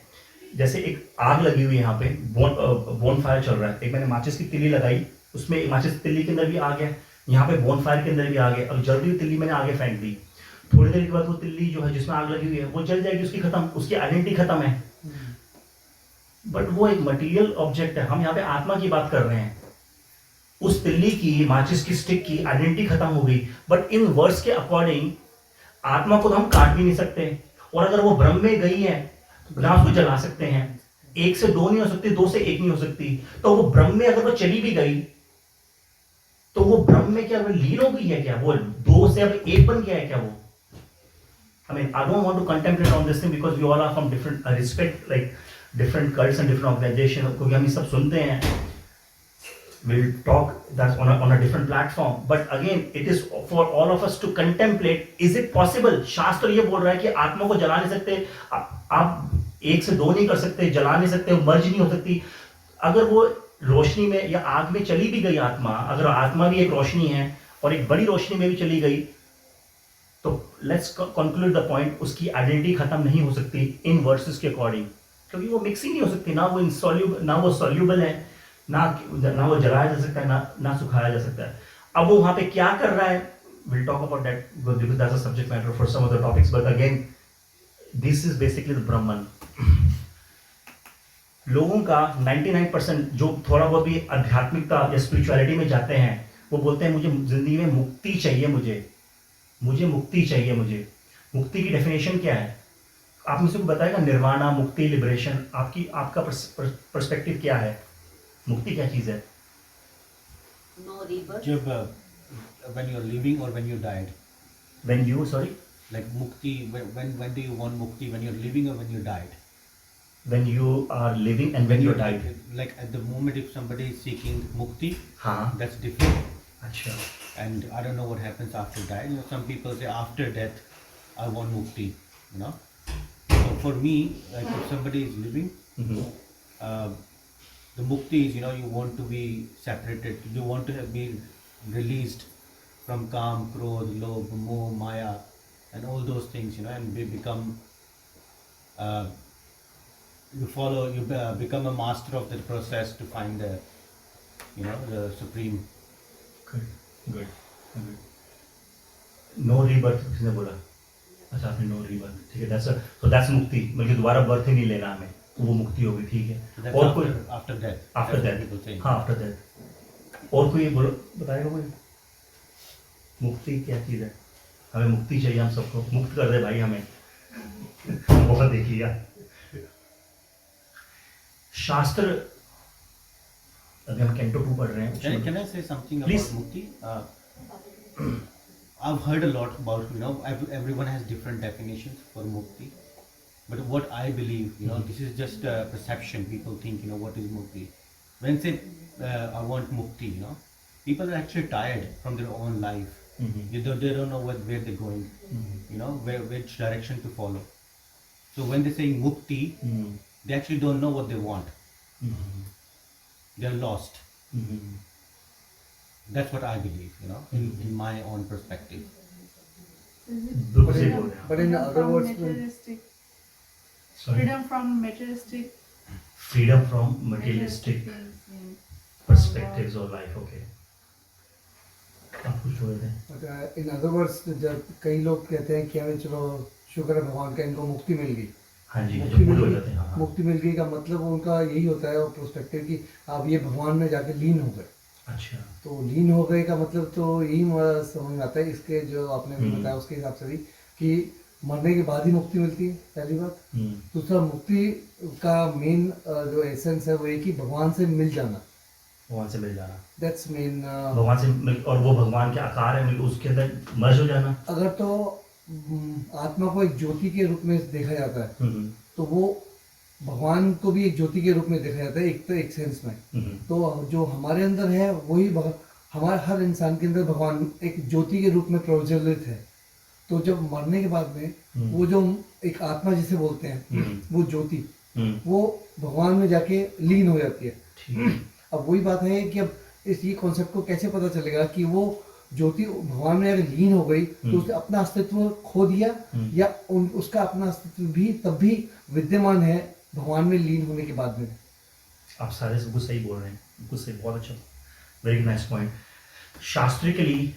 जैसे एक आग लगी हुई है यहाँ पे, बोन फायर चल रहा है, एक मैंने माचिस की तिल्ली लगाई, उसमें माचिस की तिल्ली के अंदर भी आग है, यहाँ पे बोन फायर के अंदर भी आग है। अब जल्दी हुई तिल्ली मैंने आगे फेंक दी, थोड़ी देर के बाद वो तिल्ली जो है जिसमें आग लगी हुई है वो जल जाएगी, उसकी खत्म, उसकी आइडेंटिटी खत्म है। बट वो एक मटेरियल ऑब्जेक्ट है, हम यहाँ पे आत्मा की बात कर रहे हैं। उस तिल्ली की, माचिस की स्टिक की आइडेंटिटी खत्म हो गई, बट इन वर्ड्स के अकॉर्डिंग आत्मा को तो हम काट भी नहीं सकते, और अगर वो ब्रह्म में गई है ना उसको जला सकते हैं। 1 से 2 नहीं हो सकती, 2 से 1 नहीं हो सकती। तो वो ब्रह्म में अगर वो चली भी गई तो वो ब्रह्म में क्या वो लीन हो गई है क्या? वो 2 से अब 1 बन गया है क्या वो? I mean, I don't want to contemplate on this thing because we all are from different, respect like different cults and different organizations, क्योंकि हम ये सब सुनते हैं। We'll talk that on a different platform, but again, it is for all of us to contemplate. Is it possible? शास्त्र ये बोल रहा है कि आत्मा को जला नहीं सकते, आप 1 से 2 नहीं कर सकते, जला नहीं सकते, मर्ज नहीं हो सकती। अगर वो रोशनी में या आग में चली भी गई आत्मा, अगर आत्मा भी एक रोशनी है और एक बड़ी रोशनी में भी चली गई, तो लेट्स कंक्लूड द पॉइंट, उसकी आइडेंटिटी खत्म नहीं हो सकती इन वर्सेस के अकॉर्डिंग, क्योंकि वो मिक्सिंग नहीं हो सकती, ना वो इनसॉल्यूबल, ना वो सॉल्यूबल है, ना वो जलाया जा सकता है, ना सुखाया जा सकता है। अब वो वहां पे क्या कर रहा है, will talk about that because that's a subject matter for some of the topics, but again this is basically the Brahman. लोगों का 99% जो थोड़ा बहुत भी आध्यात्मिकता या स्पिरिचुअलिटी में जाते हैं, वो बोलते हैं मुझे जिंदगी में मुक्ति चाहिए, मुझे मुक्ति चाहिए। मुक्ति की डेफिनेशन क्या है? आप मुझे को बताएगा? निर्वाणा, मुक्ति, लिबरेशन, आपका पर्सपेक्टिव क्या है? मुक्ति क्या चीज है? No rebirth. जब when you're living or when you died, When you, sorry, like mukti, when do you want mukti, when you're living or when you died? when you are living and when you died. Like at the moment if somebody is seeking mukti, हाँ, that's different. अच्छा, And I don't know what happens after that. You know, some people say after death I want mukti, you know. So for me, like if somebody is living, the mukti is, you know, you want to be separated, you want to be released from kam, krodh, lobh, moh, maya and all those things, you know, and become you become a master of the process to find the, you know, the supreme. good. No rebirth किसने बोला? अच्छा, आपने no rebirth, ठीक है, that's मुक्ति, बल्कि दोबारा birth ही नहीं लेना हमें, वो मुक्ति होगी, ठीक है। That's और कोई after death. After That's what people that? say. हाँ, आफ्टर दैट। और कोई बोलो, बताएगा कोई? मुक्ति क्या चीज है? हमें मुक्ति चाहिए, हम सबको मुक्त कर दे भाई हमें। बहुत देख लिया शास्त्र। अभी हम कैंटो 2 पढ़ रहे हैं। Can I say something Please. about mukti? I've heard a lot about, you know, everyone has different definitions for mukti, but what I believe, you know, this is just a perception. People think, you know, what is mukti? When say I want mukti, you know, people are actually tired from their own life. They don't know where they're going, you know, which direction to follow. So when they say mukti, they actually don't know what they want. They're lost. That's what I believe, you know, in my own perspective. बिल्कुल सही बोल रहे हैं। But in other words, materialistic. Sorry? Freedom from materialistic. Freedom from materialistic things, yeah. perspectives of life, okay. आप कुछ बोल रहे थे? इन अदर वर्ड्स, जब कई लोग कहते हैं कि हमें चलो शुक्र है भगवान का, इनको मुक्ति मिल गई। हाँ जी, जो मुक्ति पूरे मिल हो गई, जाते हैं, हाँ। मुक्ति मिल गई का मतलब उनका यही होता है प्रोस्पेक्टिव कि आप ये भगवान में जाके लीन हो गए। अच्छा। तो लीन हो गए का मतलब तो यही समझ में आता है इसके, जो आपने भी बताया उसके हिसाब से भी, कि मरने के बाद ही मुक्ति मिलती है, पहली बात। दूसरा, मुक्ति का मेन जो एसेंस है वो एक ही, भगवान से मिल जाना, भगवान से मिल जाना, दैट्स मेन। भगवान से मिल, और वो भगवान के आकार है, मिल उसके अंदर मर्ज हो जाना। अगर तो आत्मा को एक ज्योति के रूप में देखा जाता है, तो वो भगवान को भी एक ज्योति के रूप में देखा जाता है, एक तो एक सेंस में। तो जो हमारे अंदर है वही हमारे हर इंसान के अंदर भगवान एक ज्योति के रूप में प्रज्वलित है। तो जब मरने के बाद में वो जो एक आत्मा जिसे बोलते हैं, वो ज्योति, वो भगवान में जाके लीन हो जाती है। अब वही बात है कि अब ये कॉन्सेप्ट को कैसे पता चलेगा कि वो ज्योति भगवान में अगर लीन हो गई तो उसने अपना अस्तित्व खो दिया, या उसका अपना अस्तित्व भी तब भी विद्यमान है भगवान में लीन होने के बाद में। आप सारे सब कुछ सही बोल रहे हैं, बिल्कुल सही, बहुत अच्छा, वेरी नाइस पॉइंट। शास्त्रिकली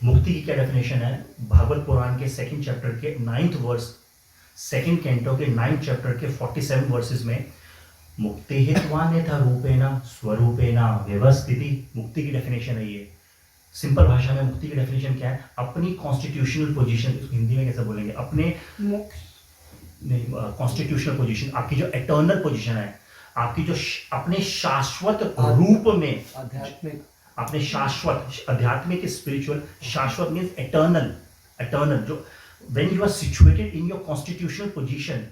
मुक्ति की क्या डेफिनेशन है? भागवत पुराण के 2nd चैप्टर के 9th वर्स, 2nd कैंटो के 9th चैप्टर के 47 वर्सेस में मुक्ति हित्वान्यथा रूपेण स्वरूपेण व्यवस्थिति, मुक्ति की डेफिनेशन है ये। सिंपल भाषा में मुक्ति की डेफिनेशन क्या है? अपनी कॉन्स्टिट्यूशनल पोजीशन, हिंदी में कैसे बोलेंगे, अपने कॉन्स्टिट्यूशनल पोजीशन, आपकी जो एटर्नल पोजीशन है, आपकी जो अपने शाश्वत रूप में, आध्यात्मिक, अपने शाश्वत, आध्यात्मिक स्पिरिचुअल, शाश्वत मीन्स एटर्नल, एटर्नल, जो when you are situated in your constitutional position,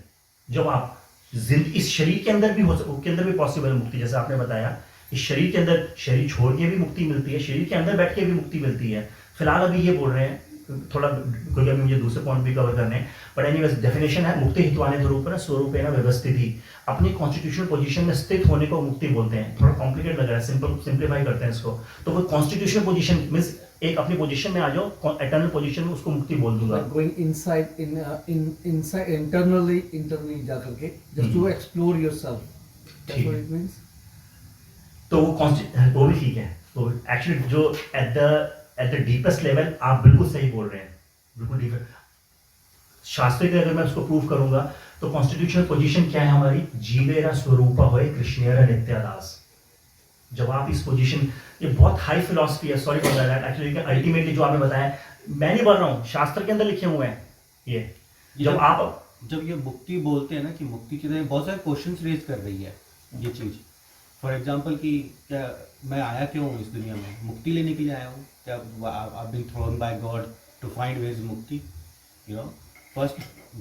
जब आप इस शरीर के अंदर भी के अंदर भी पॉसिबल है मुक्ति, जैसे आपने बताया, इस शरीर के अंदर, शरीर छोड़ के भी मुक्ति मिलती है, शरीर के अंदर बैठ के भी मुक्ति मिलती है। फिलहाल अभी ये बोल रहे हैं थोड़ा, क्योंकि अभी मुझे दूसरे पॉइंट भी कवर करने हैं, बट एनीवेज डेफिनेशन है मुक्ति हित्वान्यथा रूपेण स्वरूपेण व्यवस्थिति, अपनी कॉन्स्टिट्यूशनल पोजीशन में स्थित होने को मुक्ति बोलते हैं। थोड़ा कॉम्प्लिकेट लग रहा है, सिंप्लीफाई करते हैं इसको। तो वो कॉन्स्टिट्यूशनल पोजीशन मींस एक अपनी पोजीशन में आ जाओ, एटर्नल पोजीशन में, उसको मुक्ति बोल दूंगा। गोइंग इनसाइड इनसाइड इंटरनली जा करके, just to explore yourself, that's what it means. तो वो भी ठीक है। तो एक्चुअली जो एट द डीपेस्ट लेवल आप बिल्कुल सही बोल रहे हैं, बिल्कुल डीप। शास्त्र के अगर मैं उसको प्रूव करूंगा तो कॉन्स्टिट्यूशनल पोजीशन क्या है हमारी? जीवेरा स्वरूप होय कृष्णेरा नित्यादास। जब आप इस पोजीशन, ये बहुत हाई फिलॉसफी है, sorry for that, actually ultimately जो आपने बताया, मैं नहीं बोल रहा हूँ, शास्त्र के अंदर लिखे हुए हैं ये। जब ये मुक्ति बोलते हैं ना कि मुक्ति के लिए बहुत सारे क्वेश्चंस रेज कर रही है ये चीज़। फॉर एग्जाम्पल कि क्या मैं आया क्यों हूँ इस दुनिया में? मुक्ति लेने के लिए आया हूँ क्या? I been thrown by God to find where is मुक्ति, you know. First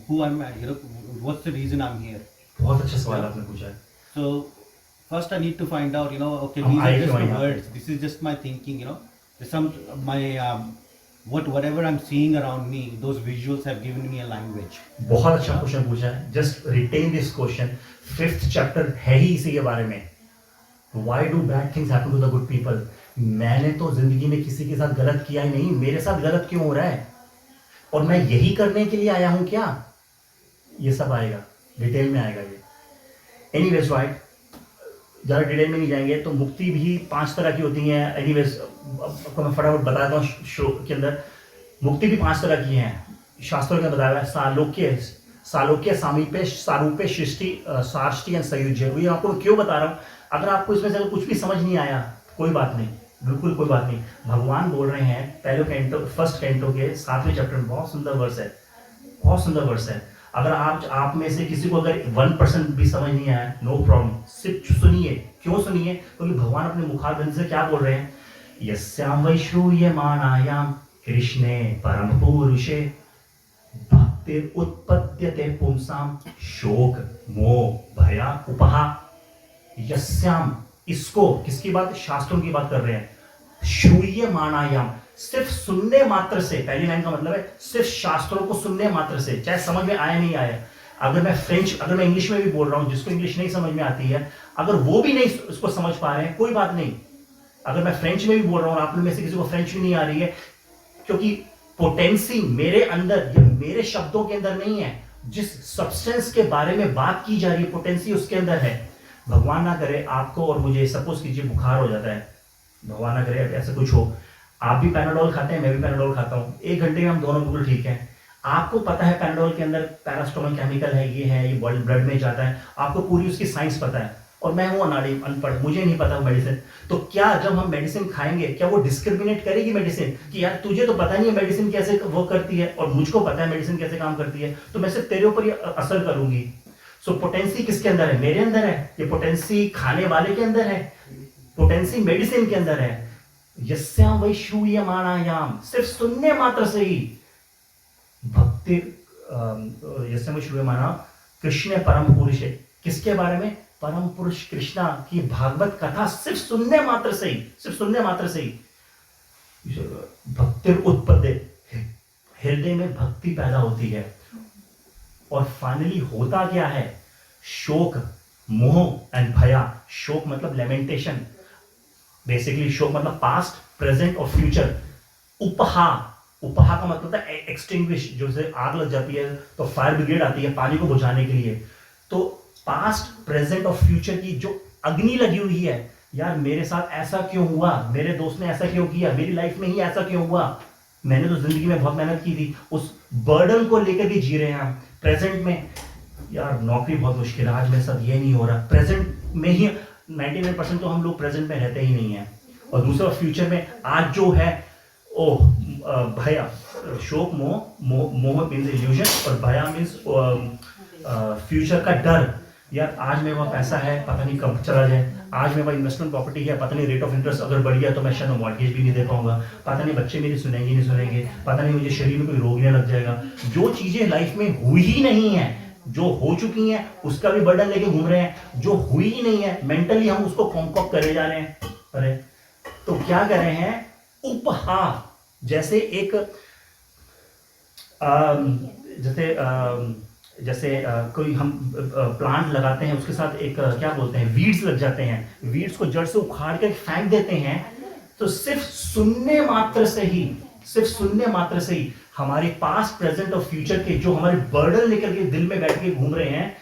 who I am, you know, what's the reason I am here? बहुत अच्छा सवाल आपने पूछा है। So first I need to find out, you know, okay, these are just the words. This is just my thinking, you know. There's some my whatever I'm seeing around me, those visuals have given me a language. बहुत अच्छा question पूछा है। Just retain this question. 5th chapter है ही इसी के बारे में। Why do bad things happen to the good people? मैंने तो जिंदगी में किसी के साथ गलत किया ही नहीं, मेरे साथ गलत क्यों हो रहा है? और मैं यही करने के लिए आया हूं क्या? ये सब आएगा, डिटेल में आएगा ये। एनीवेज राइट, ज़्यादा डिटेल में नहीं जाएंगे। तो मुक्ति भी 5 तरह की होती है। एनीवेज आपको मैं फटाफट बताता हूँ शो के अंदर। मुक्ति भी 5 तरह की हैं, शास्त्रों में बताया है। सालोक्य, सामीप्य, सारूप्य, सृष्टि, सार्ष्टि एंड संयुज्य। ये आपको क्यों बता रहा हूँ? अगर आपको इसमें से कुछ भी समझ नहीं आया, कोई बात नहीं, बिल्कुल कोई बात नहीं। भगवान बोल रहे हैं पहले कैंटो, 1st कैंटो के 7वें चैप्टर में, बहुत सुंदर वर्स है, बहुत सुंदर वर्स है। अगर आप में से किसी को अगर 1% भी समझ नहीं आया, नो प्रॉब्लम, सिर्फ सुनिए। क्यों सुनिए? क्योंकि भगवान अपने मुखारबिंद से क्या बोल रहे हैं? यस्याम वैश्रूयमाणायाम कृष्णे परम पुरुषे भक्तिर उत्पद्यते पुंसाम शोक मोह भया उपहा। यस्याम, इसको, किसकी बात? शास्त्रों की बात कर रहे हैं। श्रूयमाणायाम, सिर्फ सुनने मात्र से, पहली लाइन का मतलब है सिर्फ शास्त्रों को सुनने मात्र से, चाहे समझ में आया नहीं आया। अगर मैं इंग्लिश में भी बोल रहा हूं, जिसको इंग्लिश नहीं समझ में आती है, अगर वो भी नहीं इसको समझ पा रहे हैं, कोई बात नहीं। अगर मैं फ्रेंच में भी बोल रहा हूं, आप में से किसी को फ्रेंच भी नहीं आ रही है, क्योंकि पोटेंसी मेरे अंदर, ये मेरे शब्दों के अंदर नहीं है। जिस सब्सटेंस के बारे में बात की जा रही है, पोटेंसी उसके अंदर है। भगवान ना करे आपको और मुझे, सपोज कीजिए बुखार हो जाता है, भगवान ना करे ऐसा कुछ हो, आप भी पैनाडोल खाते हैं, मैं भी पैनाडोल खाता हूँ, 1 घंटे में हम दोनों बिल्कुल ठीक हैं। आपको पता है पैनाडोल के अंदर पैरास्टोमल केमिकल है, ये है, ये ब्लड में जाता है, आपको पूरी उसकी साइंस पता है, और मैं हूँ अनाड़ी अनपढ़, मुझे नहीं पता मेडिसिन। तो क्या जब हम मेडिसिन खाएंगे क्या वो डिस्क्रिमिनेट करेगी मेडिसिन कि यार तुझे तो पता नहीं है मेडिसिन कैसे वो करती है और मुझको पता है मेडिसिन कैसे काम करती है, तो मैं सिर्फ तेरे ऊपर ही असर करूंगी। सो पोटेंसी किसके अंदर है? मेरे अंदर है। ये पोटेंसी खाने वाले के अंदर है, पोटेंसी मेडिसिन के अंदर है। यस्याम वैश्रूयमाणायाम, सिर्फ सुनने मात्र से ही भक्ति, यस्याम वैश्रूयमाणा कृष्ण परम पुरुष है। किसके बारे में? परम पुरुष कृष्णा की भागवत कथा सिर्फ सुनने मात्र से ही, सिर्फ सुनने मात्र से ही भक्ति उत्पत्ति, हृदय में भक्ति पैदा होती है। और फाइनली होता क्या है? शोक, मोह एंड भया। शोक मतलब लेमेंटेशन, बेसिकली शोक मतलब पास्ट, प्रेजेंट और फ्यूचर। उपहा, उपहा का मतलब है एक्सटिंग्विश, जो से आग लग जाती है तो फायर ब्रिगेड आती है पानी को बुझाने के लिए। तो पास्ट, प्रेजेंट और फ्यूचर की जो अग्नि लगी हुई है, यार मेरे साथ ऐसा क्यों हुआ, मेरे दोस्त ने ऐसा क्यों किया, मेरी लाइफ में ही ऐसा क्यों हुआ, मैंने तो जिंदगी में बहुत मेहनत की थी, उस बर्डन को लेकर के जी रहे हैं हम। प्रेजेंट में यार नौकरी बहुत मुश्किल है, आज मेरे साथ ये नहीं हो रहा, प्रेजेंट में ही 99% तो हम लोग प्रेजेंट में रहते ही नहीं है। और दूसरा फ्यूचर में आज जो है, ओह भया, शोक, मोह मीन्स इल्यूजन, और भया मीन्स फ्यूचर का डर। यार आज मेरे पास पैसा है, पता नहीं कब चला जाए, आज मेरे पास इन्वेस्टमेंट प्रॉपर्टी है, पता नहीं रेट ऑफ इंटरेस्ट अगर बढ़ गया तो मैं शायद मॉर्गेज भी नहीं दे पाऊंगा, पता नहीं बच्चे मेरी सुनेंगे, पता नहीं मुझे शरीर में कोई रोग नहीं लग जाएगा। जो चीजें लाइफ में हुई ही नहीं है, जो हो चुकी हैं उसका भी बर्डन लेके घूम रहे हैं, जो हुई ही नहीं है मेंटली हम उसको कॉन्कॉप करे जा रहे हैं। अरे तो क्या कर रहे हैं? उपहा, जैसे एक जैसे कोई हम प्लांट लगाते हैं, उसके साथ एक क्या बोलते हैं, वीड्स लग जाते हैं, वीड्स को जड़ से उखाड़ के फेंक देते हैं। तो सिर्फ सुनने मात्र से ही, सिर्फ सुनने मात्र से ही हमारे पास्ट, प्रेजेंट और फ्यूचर के जो हमारे बर्डन लेकर के दिल में बैठ के घूम रहे हैं,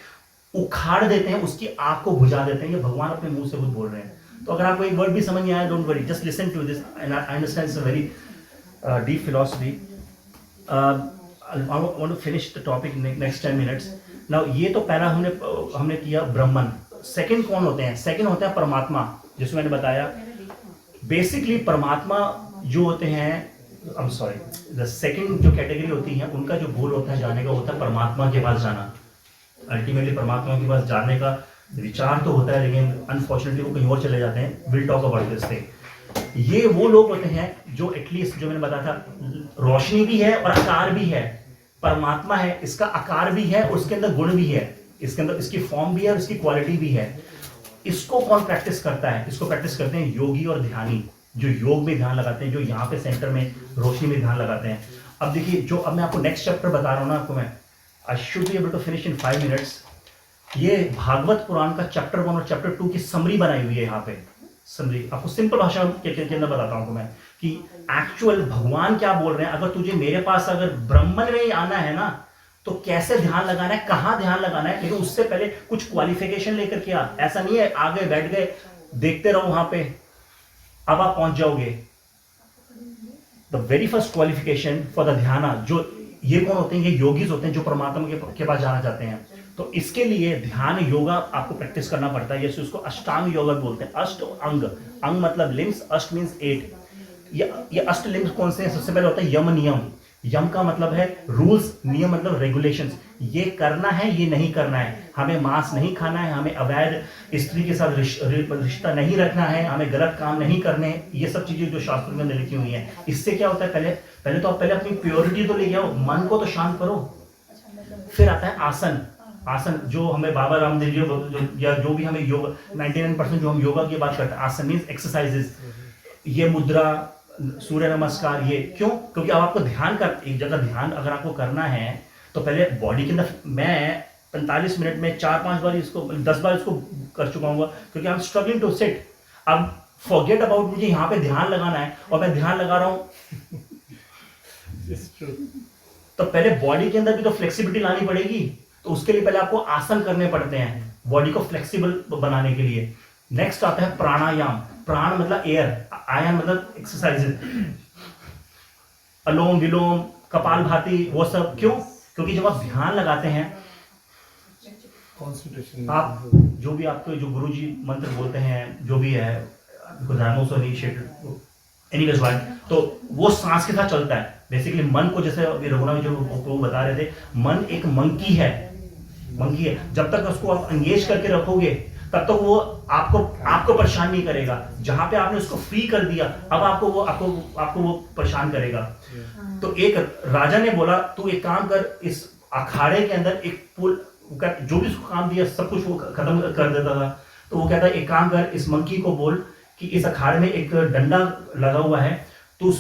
उखाड़ देते हैं, उसकी आग को बुझा देते हैं। ये भगवान अपने मुंह से खुद बोल रहे हैं। तो अगर आपको एक वर्ड भी समझ नहीं आया, don't worry, just listen to this and I understand it's a very deep philosophy. I want to finish the topic next 10 minutes. Now ये तो पहला हमने किया ब्रह्मन। सेकंड कौन होते हैं? सेकंड होते हैं परमात्मा, जिसको मैंने बताया। बेसिकली परमात्मा जो होते हैं, I'm sorry, the second जो कैटेगरी होती है, उनका जो गोल होता है जाने का, होता है परमात्मा के पास जाना। अल्टीमेटली परमात्मा के पास जाने का विचार तो होता है, लेकिन अनफॉर्चुनेटली वो कहीं और चले जाते हैं। Will talk about this thing. ये वो लोग होते हैं जो एटलीस्ट, जो मैंने बताया था, रोशनी भी है और आकार भी है। परमात्मा है, इसका आकार भी है और उसके अंदर गुण भी है, इसके अंदर इसकी फॉर्म भी है और इसकी क्वालिटी भी है। इसको कौन प्रैक्टिस करता है? इसको प्रैक्टिस करते हैं योगी और ध्यानी, जो योग में ध्यान लगाते हैं, जो यहाँ पे सेंटर में रोशनी में ध्यान लगाते हैं। अब देखिए, जो अब मैं आपको नेक्स्ट चैप्टर बता रहा हूँ ना, आपको मैं I should be able to finish in 5 minutes. ये भागवत पुराण का चैप्टर 1 और चैप्टर 2 की समरी बनाई हुई है यहाँ पे। समरी आपको सिंपल भाषा के अंदर बताता हूँ मैं कि एक्चुअल भगवान क्या बोल रहे हैं। अगर तुझे मेरे पास अगर ब्रह्मन में ही आना है ना, तो कैसे ध्यान लगाना है, कहाँ ध्यान लगाना है, लेकिन उससे पहले कुछ क्वालिफिकेशन लेकर के आ। ऐसा नहीं है आगे बैठ गए देखते रहो वहां पे, अब आप पहुंच जाओगे। The very first qualification for the ध्यान, जो ये कौन होते हैं? ये योगीज होते हैं जो परमात्मा के पास जाना चाहते हैं। तो इसके लिए ध्यान योगा आपको प्रैक्टिस करना पड़ता है। जैसे उसको अष्टांग योगा बोलते हैं। अष्ट अंग, अंग मतलब लिम्स, अष्ट मीन्स 8। ये अष्ट लिम्स कौन से हैं? सबसे पहले होता है यम नियम। यम का मतलब है रूल्स, नियम मतलब रेगुलेशंस। ये करना है, ये नहीं करना है, हमें मांस नहीं खाना है, हमें अवैध स्त्री के साथ रिश्ता नहीं रखना है, हमें गलत काम नहीं करने। ये सब चीजें जो शास्त्रों में लिखी हुई हैं। इससे क्या होता है? पहले तो आप पहले अपनी प्योरिटी तो ले आओ, मन को तो शांत करो। फिर आता है आसन। आसन जो हमें बाबा रामदेव जी या जो भी हमें योग 99% जो हम योगा की बात करते हैं, आसन मीन्स एक्सरसाइजेस। ये मुद्रा, सूर्य नमस्कार, ये क्यों? क्योंकि अब आपको ध्यान कर, एक जगह ध्यान अगर आपको करना है तो पहले बॉडी के अंदर, मैं 45 मिनट में 4-5 बार इसको, 10 बार इसको कर चुका हूँ, क्योंकि I am struggling to sit. अब फॉरगेट अबाउट, मुझे यहाँ पे ध्यान लगाना है और मैं ध्यान लगा रहा हूँ। तो पहले बॉडी के अंदर भी तो फ्लेक्सिबिलिटी लानी पड़ेगी। तो उसके लिए पहले आपको आसन करने पड़ते हैं बॉडी को फ्लेक्सिबल बनाने के लिए। नेक्स्ट आता है प्राणायाम। प्राण मतलब एयर, आयाम मतलब एक्सरसाइजेस। अलोम विलोम कपालभाति वो सब क्यों? क्योंकि जब आप ध्यान लगाते हैं कॉन्सेंट्रेशन आप जो भी आपके जो गुरुजी मंत्र बोलते हैं जो भी है एनीवेज तो वो सांस के साथ चलता है। बेसिकली मन को जैसे अभी रघुनाथ जो वो बता रहे थे, मन एक मंकी है। जब तक उसको आप एंगेज करके रखोगे तब तक वो आपको परेशान नहीं करेगा। जहां पे आपने उसको फ्री कर दिया अब आपको वो परेशान करेगा। तो एक राजा ने बोला तू एक काम कर, इस अखाड़े के अंदर एक पुल जो भी उसको काम दिया सब कुछ वो खत्म कर देता था। तो वो कहता है एक काम कर, इस मंकी को बोल कि इस अखाड़े में एक डंडा लगा हुआ है, तो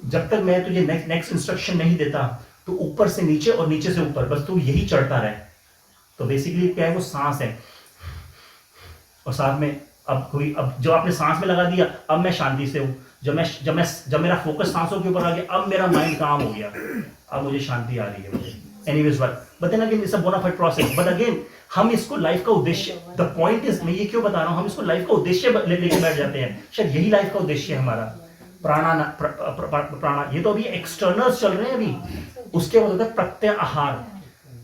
जब तक मैं तुझे नेक्स्ट इंस्ट्रक्शन नहीं देता तो ऊपर से नीचे और नीचे से ऊपर बस तू यही चढ़ता रहे। तो बेसिकली क्या है, वो सांस है। और साथ में अब जो आपने सांस में लगा दिया, अब मैं शांति से हूं। जब मेरा फोकस सांसों के ऊपर आ गया, अब मेरा माइंड काम हो गया, अब मुझे शांति आ रही है मुझे। Anyways but then again it's a bonafide process. But again हम इसको लाइफ का उद्देश्य, द पॉइंट इज, मैं ये क्यों बता रहा हूं, हम इसको लाइफ का उद्देश्य लेके बैठ जाते हैं। शायद यही लाइफ का उद्देश्य है हमारा। प्राणा ये तो अभी एक्सटर्नल्स चल रहे हैं अभी। उसके बाद होता है प्रत्यय आहार।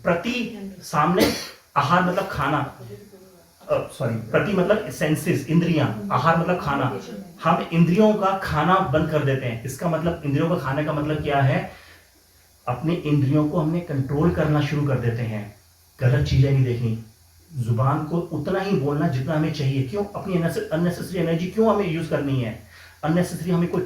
प्रति सामने, आहार मतलब खाना, सॉरी प्रति मतलब सेंसेस इंद्रियां, आहार मतलब खाना। हम इंद्रियों का खाना बंद कर देते हैं। इसका मतलब इंद्रियों का खाने का मतलब क्या है, अपने इंद्रियों को हमने कंट्रोल करना शुरू कर देते हैं। गलत चीजें नहीं देखनी, जुबान को उतना ही बोलना जितना हमें चाहिए। क्यों? अपनी अननेसेसरी एनर्जी क्यों हमें यूज करनी है? अननेसेसरी हमें कोई